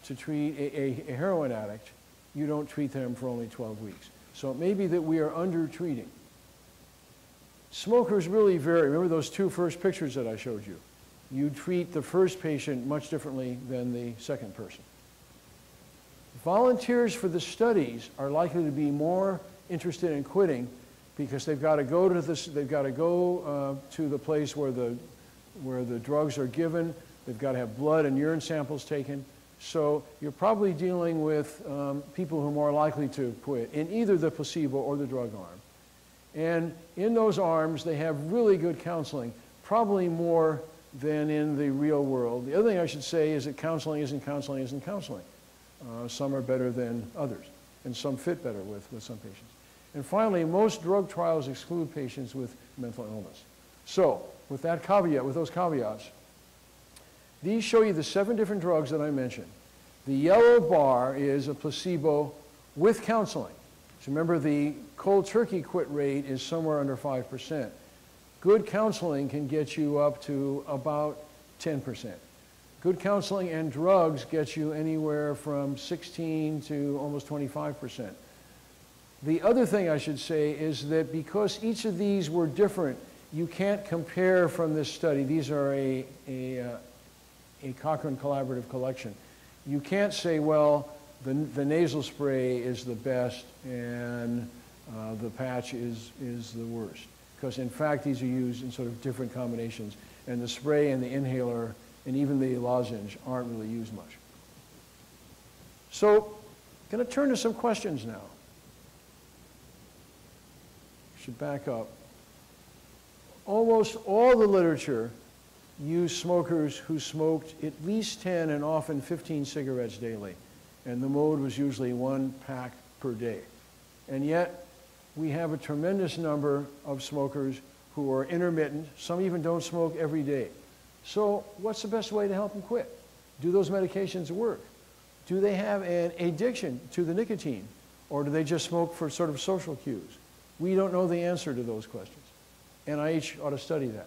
to treat a heroin addict, you don't treat them for only 12 weeks. So it may be that we are under-treating. Smokers really vary. Remember those 2 first pictures that I showed you? You treat the first patient much differently than the second person. Volunteers for the studies are likely to be more interested in quitting because they've got to go to the place where the drugs are given. They've got to have blood and urine samples taken. So you're probably dealing with people who are more likely to quit in either the placebo or the drug arm. And in those arms, they have really good counseling, probably more than in the real world. The other thing I should say is that counseling isn't counseling isn't counseling. Some are better than others, and some fit better with some patients. And finally, most drug trials exclude patients with mental illness. So, with that caveat, with those caveats, these show you the 7 different drugs that I mentioned. The yellow bar is a placebo with counseling. So remember, the cold turkey quit rate is somewhere under 5%. Good counseling can get you up to about 10%. Good counseling and drugs get you anywhere from 16 to almost 25%. The other thing I should say is that because each of these were different, you can't compare from this study. These are a Cochrane collaborative collection. You can't say, well, the nasal spray is the best and the patch is the worst. Because in fact, these are used in sort of different combinations. And the spray and the inhaler and even the lozenge aren't really used much. So, I'm going to turn to some questions now. Should back up. Almost all the literature used smokers who smoked at least 10 and often 15 cigarettes daily. And the mode was usually 1 pack per day. And yet, we have a tremendous number of smokers who are intermittent. Some even don't smoke every day. So what's the best way to help them quit? Do those medications work? Do they have an addiction to the nicotine? Or do they just smoke for sort of social cues? We don't know the answer to those questions. NIH ought to study that.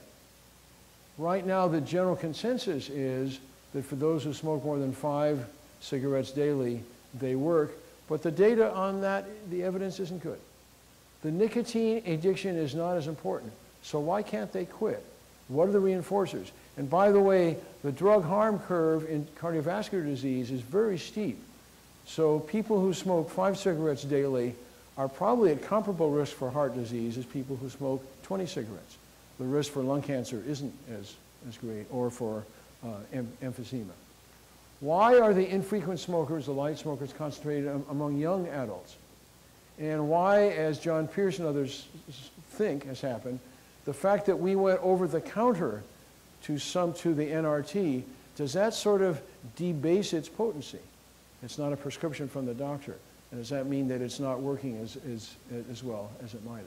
Right now, the general consensus is that for those who smoke more than 5 cigarettes daily, they work. But the data on that, the evidence isn't good. The nicotine addiction is not as important. So why can't they quit? What are the reinforcers? And by the way, the drug harm curve in cardiovascular disease is very steep. So people who smoke 5 cigarettes daily are probably at comparable risk for heart disease as people who smoke 20 cigarettes. The risk for lung cancer isn't as great, or for emphysema. Why are the infrequent smokers, the light smokers, concentrated among young adults? And why, as John Pierce and others think has happened, the fact that we went over the counter to the NRT, does that sort of debase its potency? It's not a prescription from the doctor. And does that mean that it's not working as well as it might have?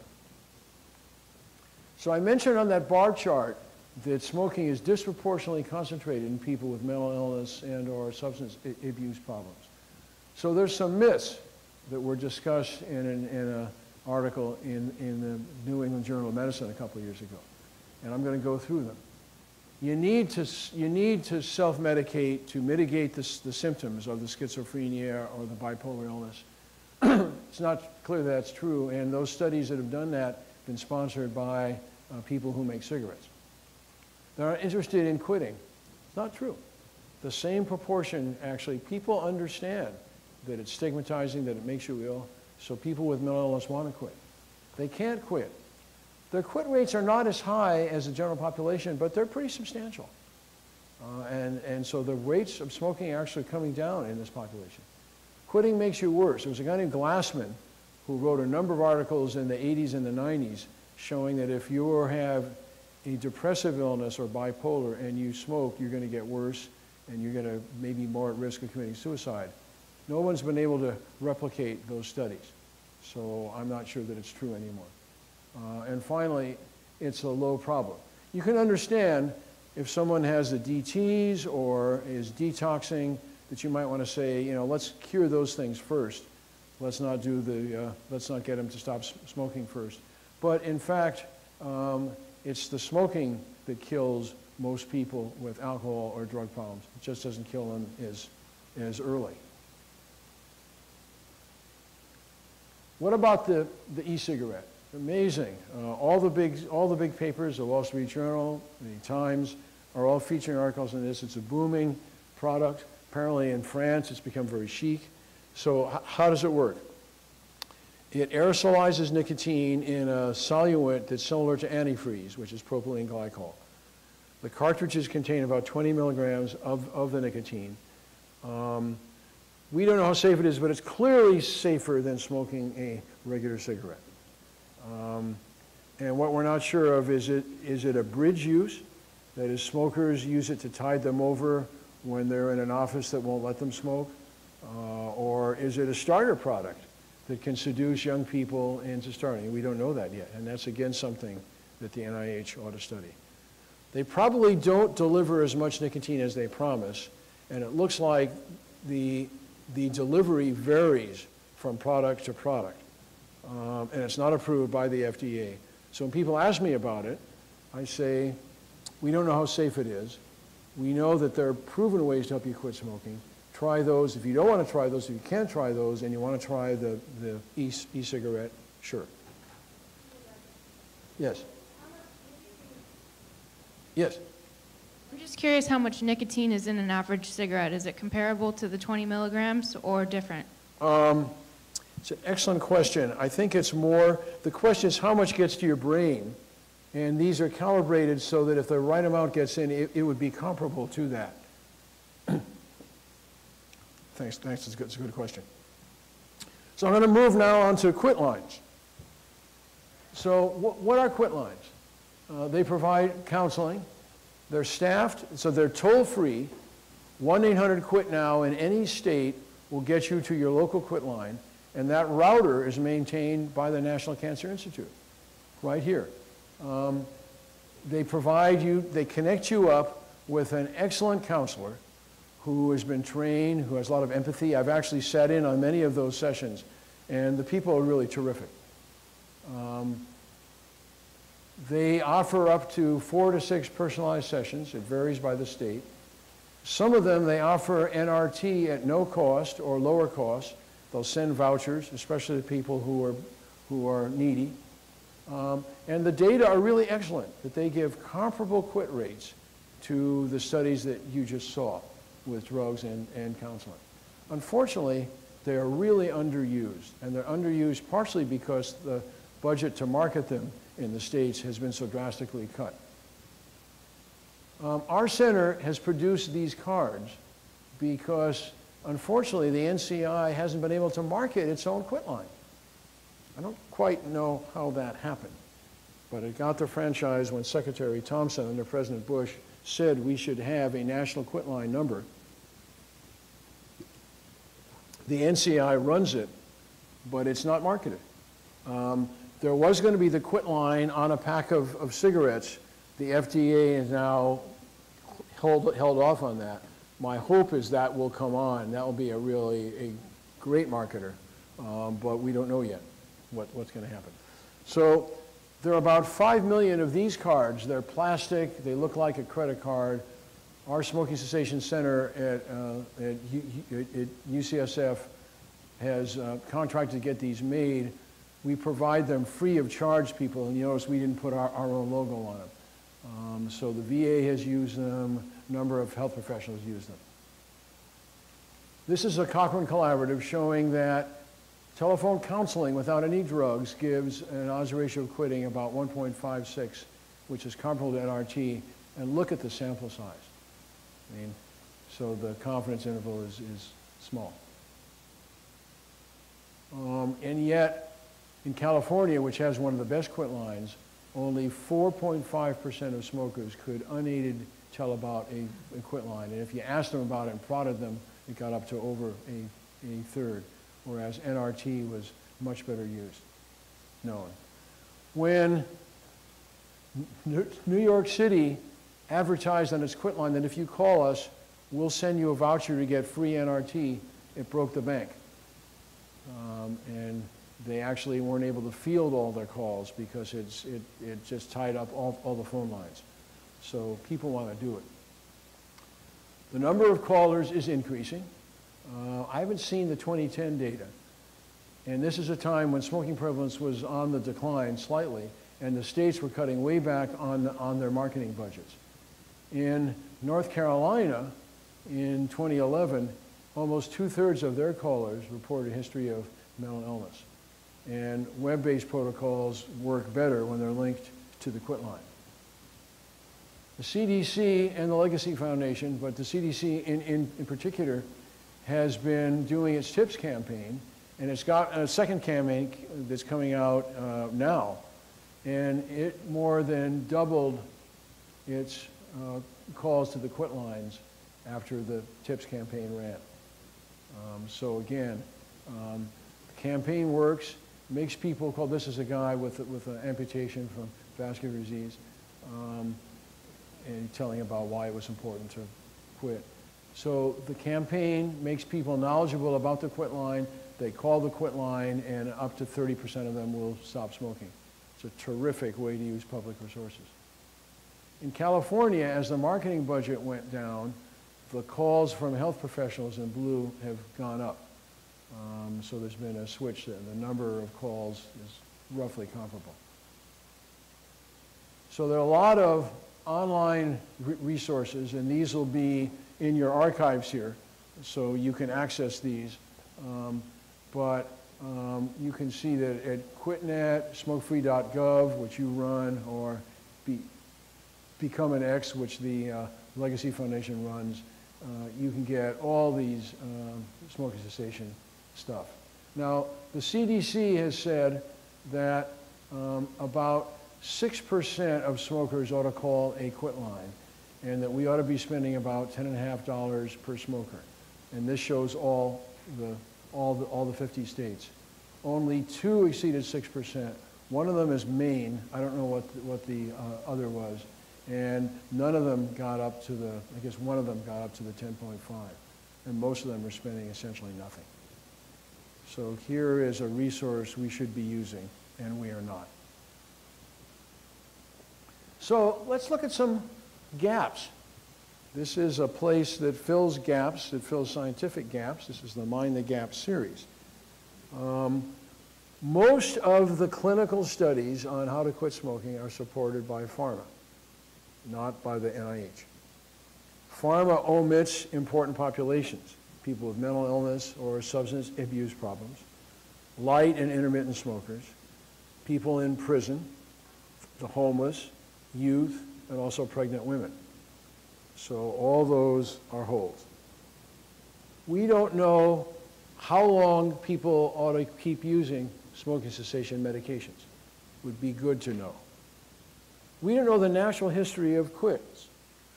So I mentioned on that bar chart that smoking is disproportionately concentrated in people with mental illness and or substance abuse problems. So there's some myths that were discussed in an article in the New England Journal of Medicine a couple of years ago. And I'm going to go through them. You need to self-medicate to mitigate the symptoms of the schizophrenia or the bipolar illness. It's not clear that that's true, and those studies that have done that have been sponsored by people who make cigarettes. They're not interested in quitting. It's not true. The same proportion, actually, people understand that it's stigmatizing, that it makes you ill, so people with mental illness want to quit. They can't quit. Their quit rates are not as high as the general population, but they're pretty substantial. And so the rates of smoking are actually coming down in this population. Quitting makes you worse. There was a guy named Glassman who wrote a number of articles in the 80s and the 90s showing that if you have a depressive illness or bipolar and you smoke, you're going to get worse and you're going to maybe more at risk of committing suicide. No one's been able to replicate those studies, so I'm not sure that it's true anymore. And finally, it's a low problem. You can understand if someone has the DTs or is detoxing that you might want to say, you know, let's cure those things first. Let's not do the, let's not get them to stop smoking first. But in fact, it's the smoking that kills most people with alcohol or drug problems. It just doesn't kill them as early. What about the e-cigarette? Amazing. All the big papers, the Wall Street Journal, the Times, are all featuring articles on this. It's a booming product. Apparently in France, it's become very chic. So how does it work? It aerosolizes nicotine in a solute that's similar to antifreeze, which is propylene glycol. The cartridges contain about 20 milligrams of the nicotine. We don't know how safe it is, but it's clearly safer than smoking a regular cigarette. And what we're not sure of is it a bridge use? That is, smokers use it to tide them over when they're in an office that won't let them smoke? Or is it a starter product that can seduce young people into starting? We don't know that yet, and that's again something that the NIH ought to study. They probably don't deliver as much nicotine as they promise, and it looks like the delivery varies from product to product. And it's not approved by the FDA. So when people ask me about it, I say, we don't know how safe it is. We know that there are proven ways to help you quit smoking. Try those. If you don't want to try those, if you can't try those, and you want to try the e-cigarette, sure. Yes? Yes? I'm just curious how much nicotine is in an average cigarette. Is it comparable to the 20 milligrams or different? It's an excellent question. I think it's more, the question is how much gets to your brain, and these are calibrated so that if the right amount gets in, it would be comparable to that. Thanks, it's a good question. So I'm going to move now on to quit lines. So what are quit lines? They provide counseling. They're staffed, so they're toll-free. 1-800-QUIT-NOW in any state will get you to your local quit line, and that router is maintained by the National Cancer Institute, right here. They provide you, they connect you up with an excellent counselor who has been trained, who has a lot of empathy. I've actually sat in on many of those sessions, and the people are really terrific. They offer up to 4 to 6 personalized sessions. It varies by the state. Some of them, they offer NRT at no cost or lower cost. They'll send vouchers, especially to people who are needy. And the data are really excellent, that they give comparable quit rates to the studies that you just saw with drugs and counseling. Unfortunately, they are really underused, and they're underused partially because the budget to market them in the States has been so drastically cut. Our center has produced these cards because, unfortunately, the NCI hasn't been able to market its own quit line. I don't quite know how that happened, but it got the franchise when Secretary Thompson under President Bush said we should have a national quit line number. The NCI runs it, but it's not marketed. There was going to be the quit line on a pack of cigarettes. The FDA is now held off on that. My hope is that will come on. That will be a great marketer, but we don't know yet what's going to happen. So There are about 5 million of these cards. They're plastic. They look like a credit card. Our Smoking Cessation Center at UCSF has contracted to get these made. We provide them free of charge, people, and you notice we didn't put our own logo on them. So the VA has used them. A number of health professionals use them. This is a Cochrane collaborative showing that telephone counseling without any drugs gives an odds ratio of quitting about 1.56, which is comparable to NRT, and look at the sample size. I mean, so the confidence interval is small. And yet, in California, which has one of the best quit lines, only 4.5% of smokers could unaided tell about a quit line. And if you asked them about it and prodded them, it got up to over a third, whereas NRT was much better known. When New York City advertised on its quit line that if you call us, we'll send you a voucher to get free NRT, it broke the bank. And they actually weren't able to field all their calls because it just tied up all the phone lines. So people want to do it. The number of callers is increasing. I haven't seen the 2010 data. And this is a time when smoking prevalence was on the decline slightly, and the states were cutting way back on their marketing budgets. In North Carolina, in 2011, almost 2/3 of their callers reported a history of mental illness. And web-based protocols work better when they're linked to the quit line. The CDC and the Legacy Foundation, but the CDC in particular, has been doing its TIPS campaign, and it's got a second campaign that's coming out now, and it more than doubled its calls to the quit lines after the TIPS campaign ran. So again, the campaign works, makes people call. This is a guy with an amputation from vascular disease, and telling about why it was important to quit. So the campaign makes people knowledgeable about the quit line. They call the quit line, and up to 30% of them will stop smoking. It's a terrific way to use public resources. In California, as the marketing budget went down, the calls from health professionals in blue have gone up. So there's been a switch there. The number of calls is roughly comparable. So there are a lot of online resources, and these will be in your archives here, so you can access these. You can see that at QuitNet, smokefree.gov, which you run, or Become an X, which the Legacy Foundation runs, you can get all these smoking cessation stuff. Now, the CDC has said that about 6% of smokers ought to call a quit line, and that we ought to be spending about $10.50 per smoker. And this shows all the 50 states. Only 2 exceeded 6%. One of them is Maine. I don't know what the other was. And none of them got up to the, I guess one of them got up to the 10.5. And most of them are spending essentially nothing. So here is a resource we should be using, and we are not. So let's look at some gaps. This is a place that fills gaps, that fills scientific gaps. This is the Mind the Gap series. Most of the clinical studies on how to quit smoking are supported by pharma, not by the NIH. Pharma omits important populations, people with mental illness or substance abuse problems, light and intermittent smokers, people in prison, the homeless, youth, and also pregnant women. So all those are holds. We don't know how long people ought to keep using smoking cessation medications. Would be good to know. We don't know the natural history of quits.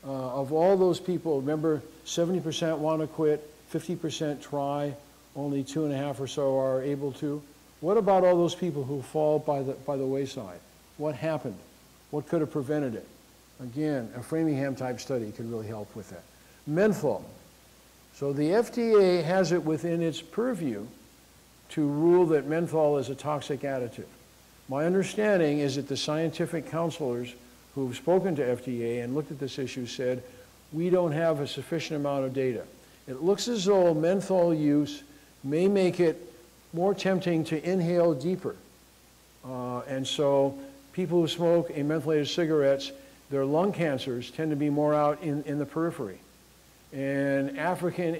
Of all those people, remember 70% want to quit, 50% try, only 2.5 or so are able to. What about all those people who fall by the wayside? What happened? What could have prevented it? Again, a Framingham type study could really help with that. Menthol. So the FDA has it within its purview to rule that menthol is a toxic additive. My understanding is that the scientific counselors who've spoken to FDA and looked at this issue said, we don't have a sufficient amount of data. It looks as though menthol use may make it more tempting to inhale deeper. And so people who smoke mentholated cigarettes, their lung cancers tend to be more out in the periphery. And African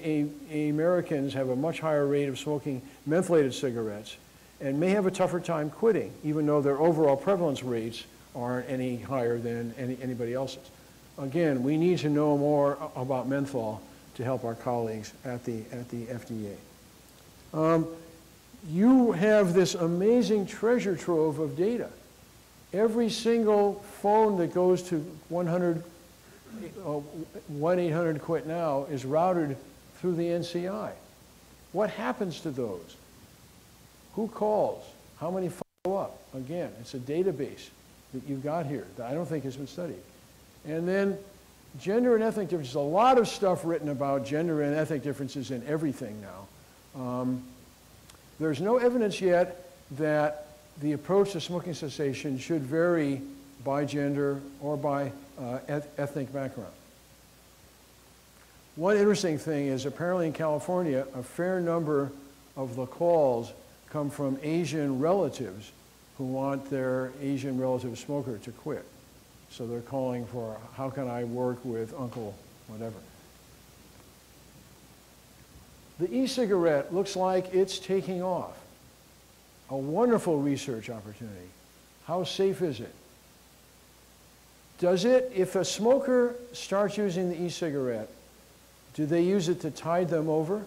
Americans have a much higher rate of smoking mentholated cigarettes and may have a tougher time quitting, even though their overall prevalence rates aren't any higher than anybody else's. Again, we need to know more about menthol to help our colleagues at the FDA. You have this amazing treasure trove of data. Every single phone that goes to 1-800-QUIT now is routed through the NCI. What happens to those? Who calls? How many follow up? Again, it's a database that you've got here that I don't think has been studied. And then gender and ethnic differences. A lot of stuff written about gender and ethnic differences in everything now. There's no evidence yet that the approach to smoking cessation should vary by gender or by ethnic background. One interesting thing is apparently in California, a fair number of the calls come from Asian relatives who want their Asian relative smoker to quit. So they're calling for, how can I work with uncle, whatever. The e-cigarette looks like it's taking off. A wonderful research opportunity. How safe is it? Does it, if a smoker starts using the e-cigarette, do they use it to tide them over?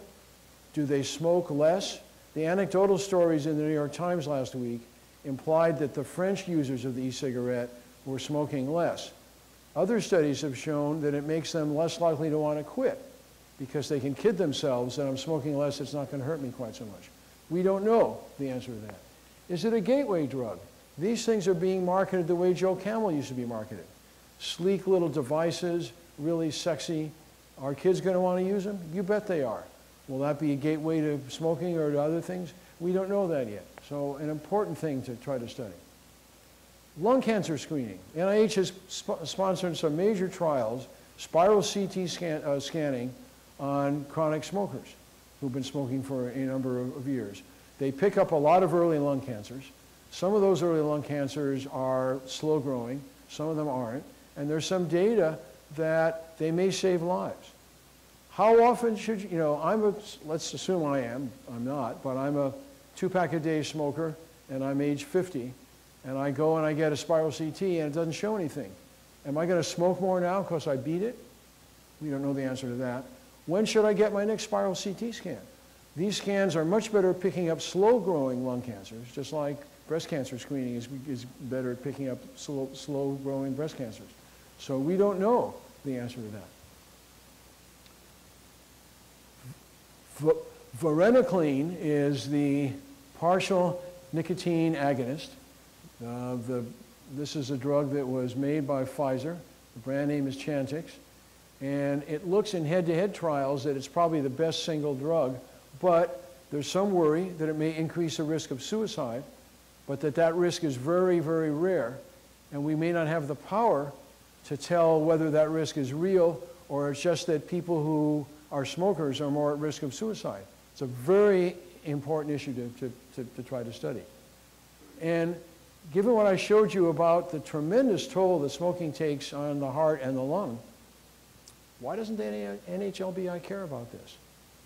Do they smoke less? The anecdotal stories in the New York Times last week implied that the French users of the e-cigarette were smoking less. Other studies have shown that it makes them less likely to want to quit because they can kid themselves that I'm smoking less, it's not going to hurt me quite so much. We don't know the answer to that. Is it a gateway drug? These things are being marketed the way Joe Camel used to be marketed. Sleek little devices, really sexy. Are kids going to want to use them? You bet they are. Will that be a gateway to smoking or to other things? We don't know that yet. So an important thing to try to study. Lung cancer screening. NIH has sponsored some major trials, spiral CT scanning on chronic smokers who've been smoking for a number of years. They pick up a lot of early lung cancers. Some of those early lung cancers are slow growing, some of them aren't, and there's some data that they may save lives. How often should you, let's assume I'm not, but I'm a 2-pack-a-day smoker and I'm age 50 and I go and I get a spiral CT and it doesn't show anything. Am I going to smoke more now because I beat it? We don't know the answer to that. When should I get my next spiral CT scan? These scans are much better at picking up slow-growing lung cancers, just like breast cancer screening is better at picking up slow-growing breast cancers. So we don't know the answer to that. Varenicline is the partial nicotine agonist. This is a drug that was made by Pfizer. The brand name is Chantix. And it looks in head-to-head trials that it's probably the best single drug, but there's some worry that it may increase the risk of suicide, but that risk is very, very rare, and we may not have the power to tell whether that risk is real or it's just that people who are smokers are more at risk of suicide. It's a very important issue to try to study. And given what I showed you about the tremendous toll that smoking takes on the heart and the lung, why doesn't the NHLBI care about this?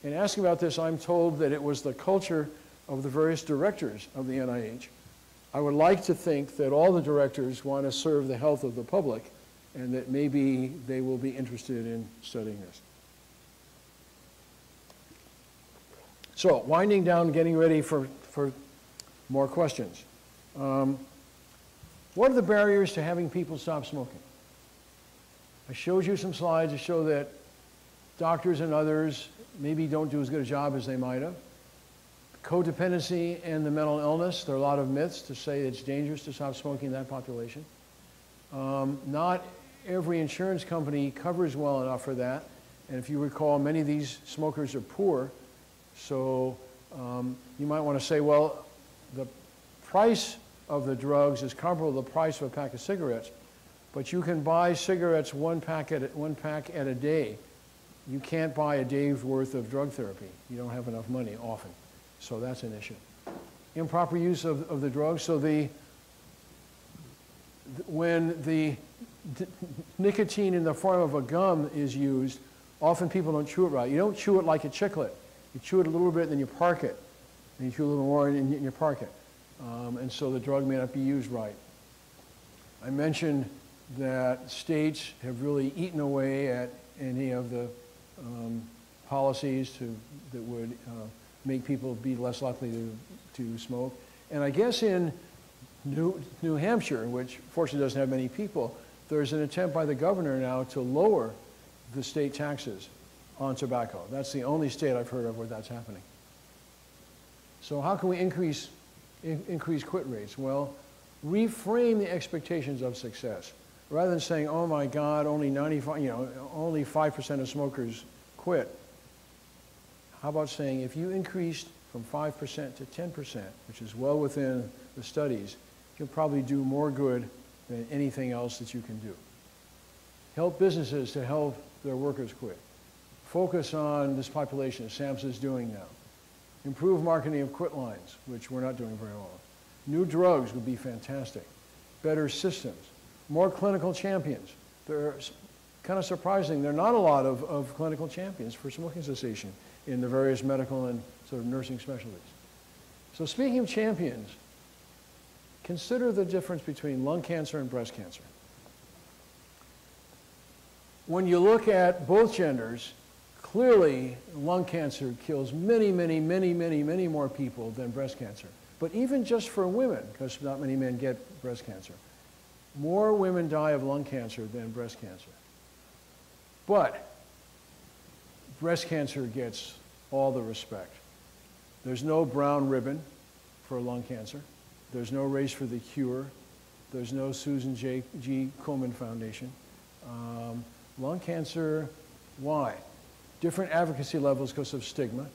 In asking about this, I'm told that it was the culture of the various directors of the NIH. I would like to think that all the directors want to serve the health of the public and that maybe they will be interested in studying this. So, winding down, getting ready for more questions. What are the barriers to having people stop smoking? I showed you some slides to show that doctors and others maybe don't do as good a job as they might have. Codependency and the mental illness, there are a lot of myths to say it's dangerous to stop smoking in that population. Not every insurance company covers well enough for that. And if you recall, many of these smokers are poor. So you might want to say, well, the price of the drugs is comparable to the price of a pack of cigarettes, but you can buy cigarettes one pack at a day. You can't buy a day's worth of drug therapy. You don't have enough money often. So that's an issue. Improper use of the drugs. So when the nicotine in the form of a gum is used, often people don't chew it right. You don't chew it like a chiclet. You chew it a little bit, and then you park it. And you chew a little more, and you park it. And so the drug may not be used right. I mentioned that states have really eaten away at any of the policies that would make people be less likely to smoke. And I guess in New Hampshire, which fortunately doesn't have many people, there's an attempt by the governor now to lower the state taxes on tobacco. That's the only state I've heard of where that's happening. So how can we increase quit rates? Well, reframe the expectations of success. Rather than saying, oh my God, only 5% of smokers quit. How about saying, if you increased from 5% to 10%, which is well within the studies, you'll probably do more good than anything else that you can do. Help businesses to help their workers quit. Focus on this population, as SAMHSA doing now. Improve marketing of quit lines, which we're not doing very well. New drugs would be fantastic. Better systems. More clinical champions. They're kind of surprising. There are not a lot of clinical champions for smoking cessation in the various medical and sort of nursing specialties. So speaking of champions, consider the difference between lung cancer and breast cancer. When you look at both genders, clearly lung cancer kills many, many, many, many, many more people than breast cancer. But even just for women, because not many men get breast cancer, more women die of lung cancer than breast cancer. But breast cancer gets all the respect. There's no brown ribbon for lung cancer. There's no race for the cure. There's no Susan G. Komen Foundation. Lung cancer, why? Different advocacy levels because of stigma.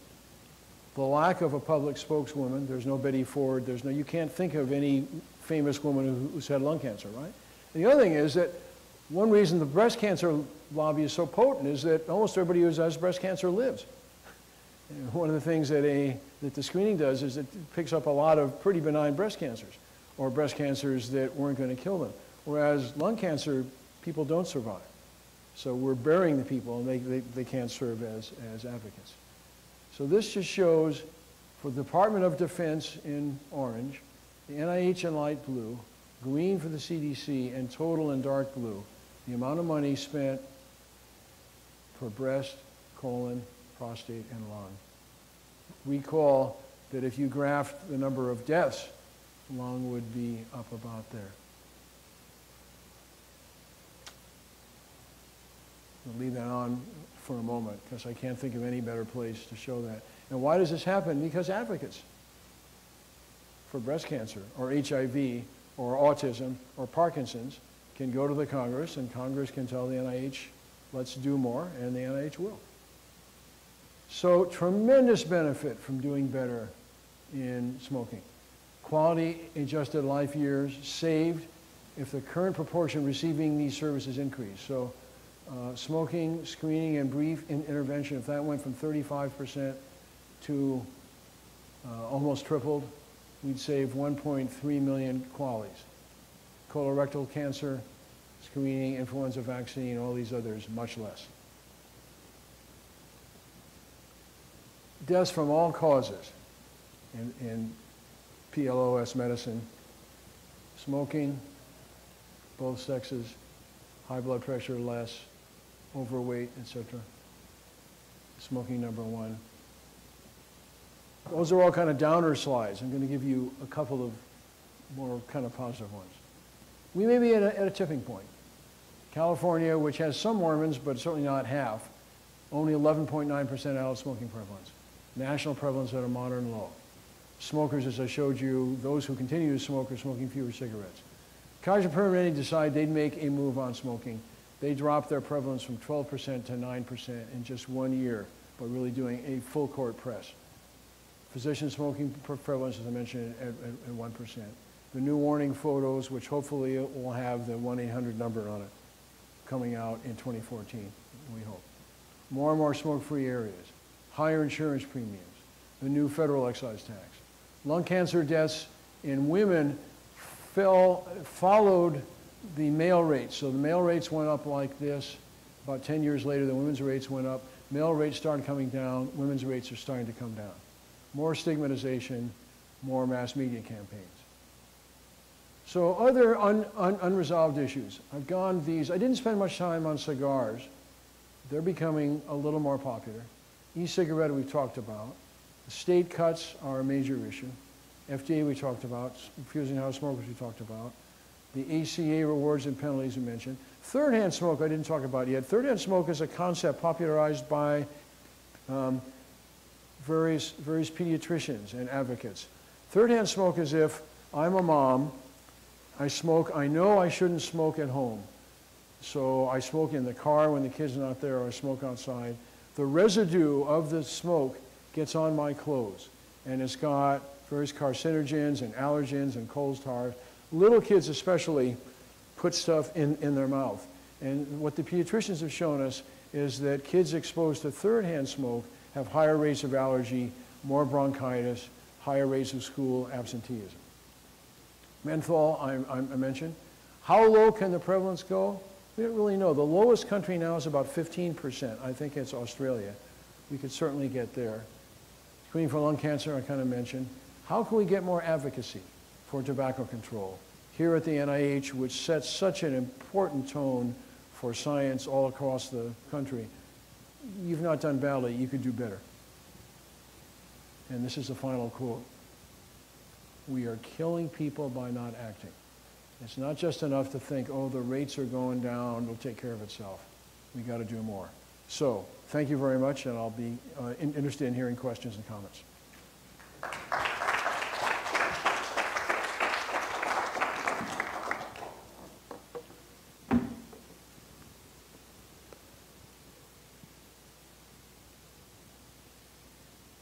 The lack of a public spokeswoman. There's no Betty Ford. You can't think of any famous woman who's had lung cancer, right? And the other thing is that one reason the breast cancer lobby is so potent is that almost everybody who has breast cancer lives. And one of the things that the screening does is it picks up a lot of pretty benign breast cancers, or breast cancers that weren't going to kill them. Whereas lung cancer, people don't survive. So we're burying the people, and they can't serve as advocates. So this just shows, for the Department of Defense in orange, the NIH in light blue, green for the CDC, and total in dark blue, the amount of money spent for breast, colon, prostate, and lung. Recall that if you graphed the number of deaths, lung would be up about there. I'll leave that on for a moment because I can't think of any better place to show that. And why does this happen? Because advocates for breast cancer or HIV or autism or Parkinson's can go to the Congress, and Congress can tell the NIH, let's do more, and the NIH will. So tremendous benefit from doing better in smoking. Quality adjusted life years saved if the current proportion receiving these services increased. So smoking, screening, and brief intervention, if that went from 35% to almost tripled, we'd save 1.3 million QALYs. Colorectal cancer, screening, influenza vaccine, all these others, much less. Deaths from all causes in PLOS medicine: smoking, both sexes, high blood pressure less, overweight, etc. Smoking number one. Those are all kind of downer slides. I'm going to give you a couple of more kind of positive ones. We may be at a tipping point. California, which has some Mormons, but certainly not half, only 11.9% adult smoking prevalence. National prevalence at a modern low. Smokers, as I showed you, those who continue to smoke are smoking fewer cigarettes. Kaiser Permanente decided they'd make a move on smoking. They dropped their prevalence from 12% to 9% in just 1 year by really doing a full court press. Physician smoking prevalence, as I mentioned, at 1%. the new warning photos, which hopefully will have the 1-800 number on it, coming out in 2014, we hope. More and more smoke-free areas, higher insurance premiums, the new federal excise tax. Lung cancer deaths in women followed the male rates. So the male rates went up like this. About 10 years later, the women's rates went up. Male rates started coming down. Women's rates are starting to come down. More stigmatization, more mass media campaigns. So other unresolved issues. I've gone these. I didn't spend much time on cigars. They're becoming a little more popular. E-cigarette we've talked about. The state cuts are a major issue. FDA we talked about. Refusing house smokers we talked about. The ACA rewards and penalties we mentioned. Third-hand smoke I didn't talk about yet. Third-hand smoke is a concept popularized by various pediatricians and advocates. Third-hand smoke is if I'm a mom, I smoke, I know I shouldn't smoke at home. So I smoke in the car when the kid's not there, or I smoke outside. The residue of the smoke gets on my clothes, and it's got various carcinogens and allergens and coal tar. Little kids especially put stuff in their mouth. And what the pediatricians have shown us is that kids exposed to third-hand smoke have higher rates of allergy, more bronchitis, higher rates of school absenteeism. Menthol, I mentioned. How low can the prevalence go? We don't really know. The lowest country now is about 15%. I think it's Australia. We could certainly get there. Screening for lung cancer, I kind of mentioned. How can we get more advocacy for tobacco control? Here at the NIH, which sets such an important tone for science all across the country, you've not done badly, you could do better. And this is the final quote. We are killing people by not acting. It's not just enough to think, oh, the rates are going down, it'll take care of itself. We got to do more. So, thank you very much, and I'll be interested in hearing questions and comments.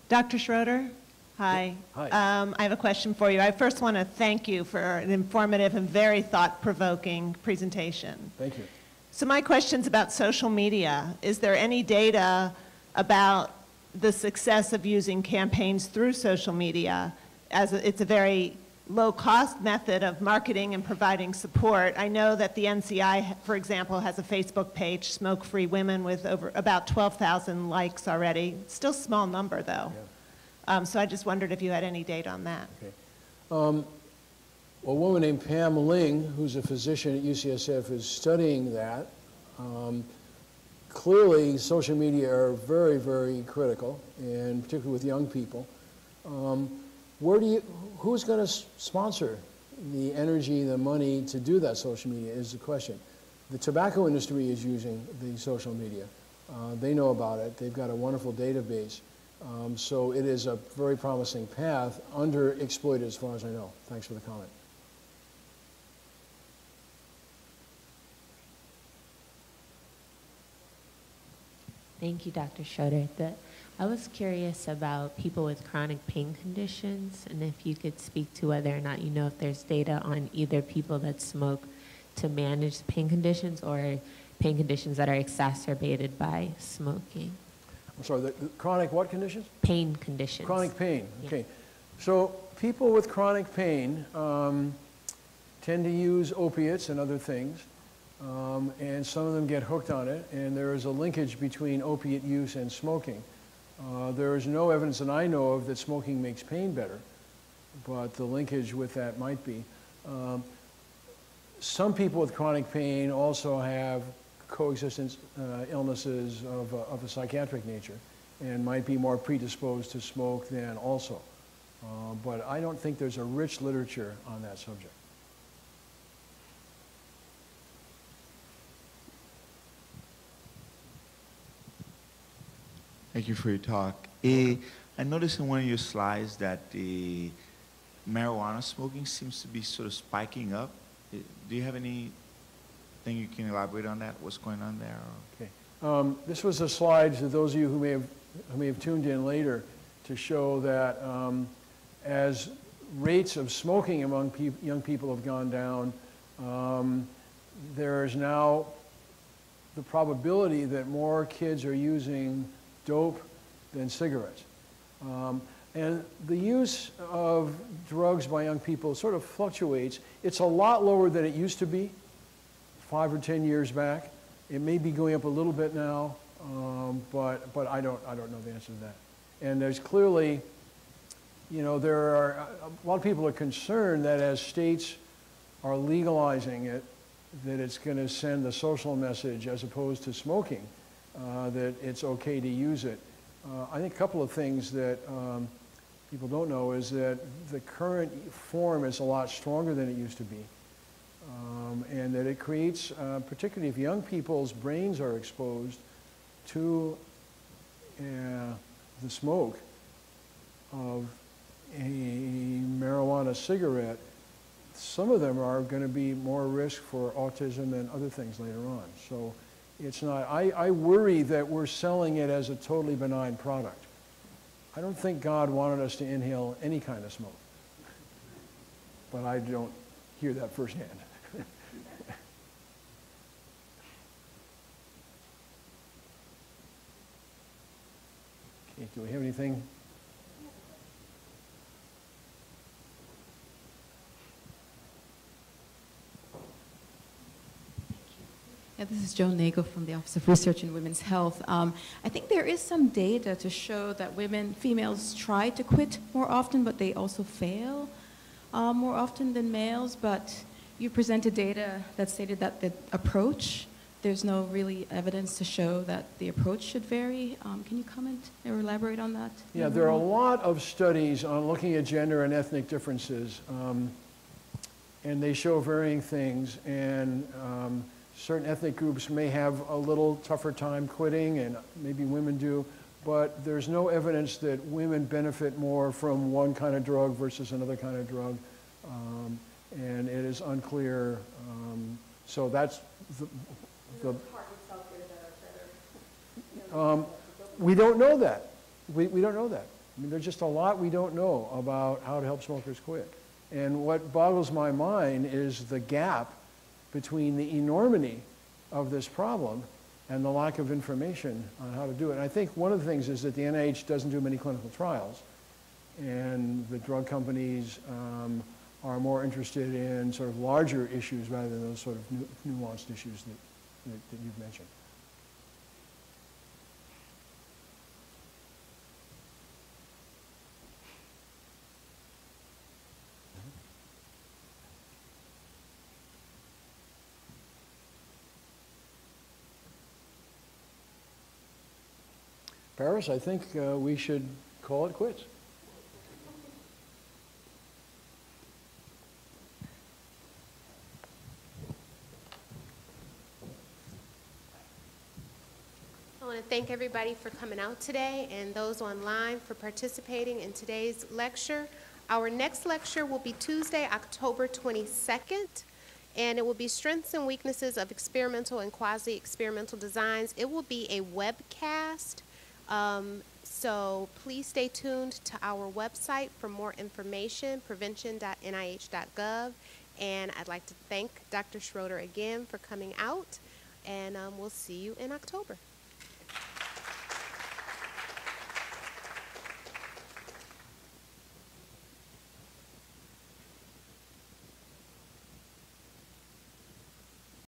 Dr. Schroeder, hi. Hi. I have a question for you. I first want to thank you for an informative and very thought-provoking presentation. Thank you. So my question's about social media. Is there any data about the success of using campaigns through social media? It's a very low-cost method of marketing and providing support. I know that the NCI, for example, has a Facebook page, Smoke Free Women, with about 12,000 likes already. Still a small number, though. Yeah. So I just wondered if you had any data on that. Okay. A woman named Pam Ling, who's a physician at UCSF, is studying that. Clearly, social media are very, very critical, and particularly with young people. Who's going to sponsor the energy, the money to do that social media is the question. The tobacco industry is using the social media. They know about it. They've got a wonderful database. So it is a very promising path, underexploited as far as I know. Thanks for the comment. Thank you, Dr. Schroeder. I was curious about people with chronic pain conditions, and if you could speak to whether or not you know if there's data on either people that smoke to manage pain conditions or pain conditions that are exacerbated by smoking. I'm sorry, the chronic what conditions? Pain conditions. Chronic pain, okay. Yeah. So people with chronic pain tend to use opiates and other things, and some of them get hooked on it, and there is a linkage between opiate use and smoking. There is no evidence that I know of that smoking makes pain better, but the linkage with that might be. Some people with chronic pain also have coexistence illnesses of a psychiatric nature and might be more predisposed to smoke than also. But I don't think there's a rich literature on that subject. Thank you for your talk. I noticed in one of your slides that the marijuana smoking seems to be sort of spiking up. Do you have anything you can elaborate on that? What's going on there? Okay. This was a slide to those of you who may have tuned in later to show that as rates of smoking among young people have gone down. There is now the probability that more kids are using dope than cigarettes. And the use of drugs by young people sort of fluctuates. It's a lot lower than it used to be 5 or 10 years back. It may be going up a little bit now, but I don't know the answer to that. And there's clearly, you know, there are a lot of people are concerned that as states are legalizing it, that it's going to send a social message as opposed to smoking, that it's okay to use it. I think a couple of things that people don't know is that the current form is a lot stronger than it used to be. And that it creates, particularly if young people's brains are exposed to the smoke of a marijuana cigarette, some of them are going to be more risk for autism and other things later on. So it's not, I worry that we're selling it as a totally benign product. I don't think God wanted us to inhale any kind of smoke, but I don't hear that firsthand. Okay, do we have anything? Yeah, this is Joan Nagel from the Office of Research in Women's Health. I think there is some data to show that females try to quit more often, but they also fail more often than males. But you presented data that stated that the approach, there's no really evidence to show that the approach should vary. Can you comment or elaborate on that? Yeah, there are a lot of studies on looking at gender and ethnic differences, and they show varying things. And certain ethnic groups may have a little tougher time quitting, and maybe women do, but there's no evidence that women benefit more from one kind of drug versus another kind of drug, and it is unclear. So that's we don't know that. We don't know that. I mean, there's just a lot we don't know about how to help smokers quit. And what boggles my mind is the gap between the enormity of this problem and the lack of information on how to do it. And I think one of the things is that the NIH doesn't do many clinical trials, and the drug companies are more interested in sort of larger issues rather than those sort of nuanced issues that you've mentioned. Paris, I think we should call it quits. I want to thank everybody for coming out today and those online for participating in today's lecture. Our next lecture will be Tuesday, October 22nd, and it will be Strengths and Weaknesses of Experimental and Quasi-Experimental Designs. It will be a webcast. So please stay tuned to our website for more information, prevention.nih.gov. And I'd like to thank Dr. Schroeder again for coming out, and we'll see you in October.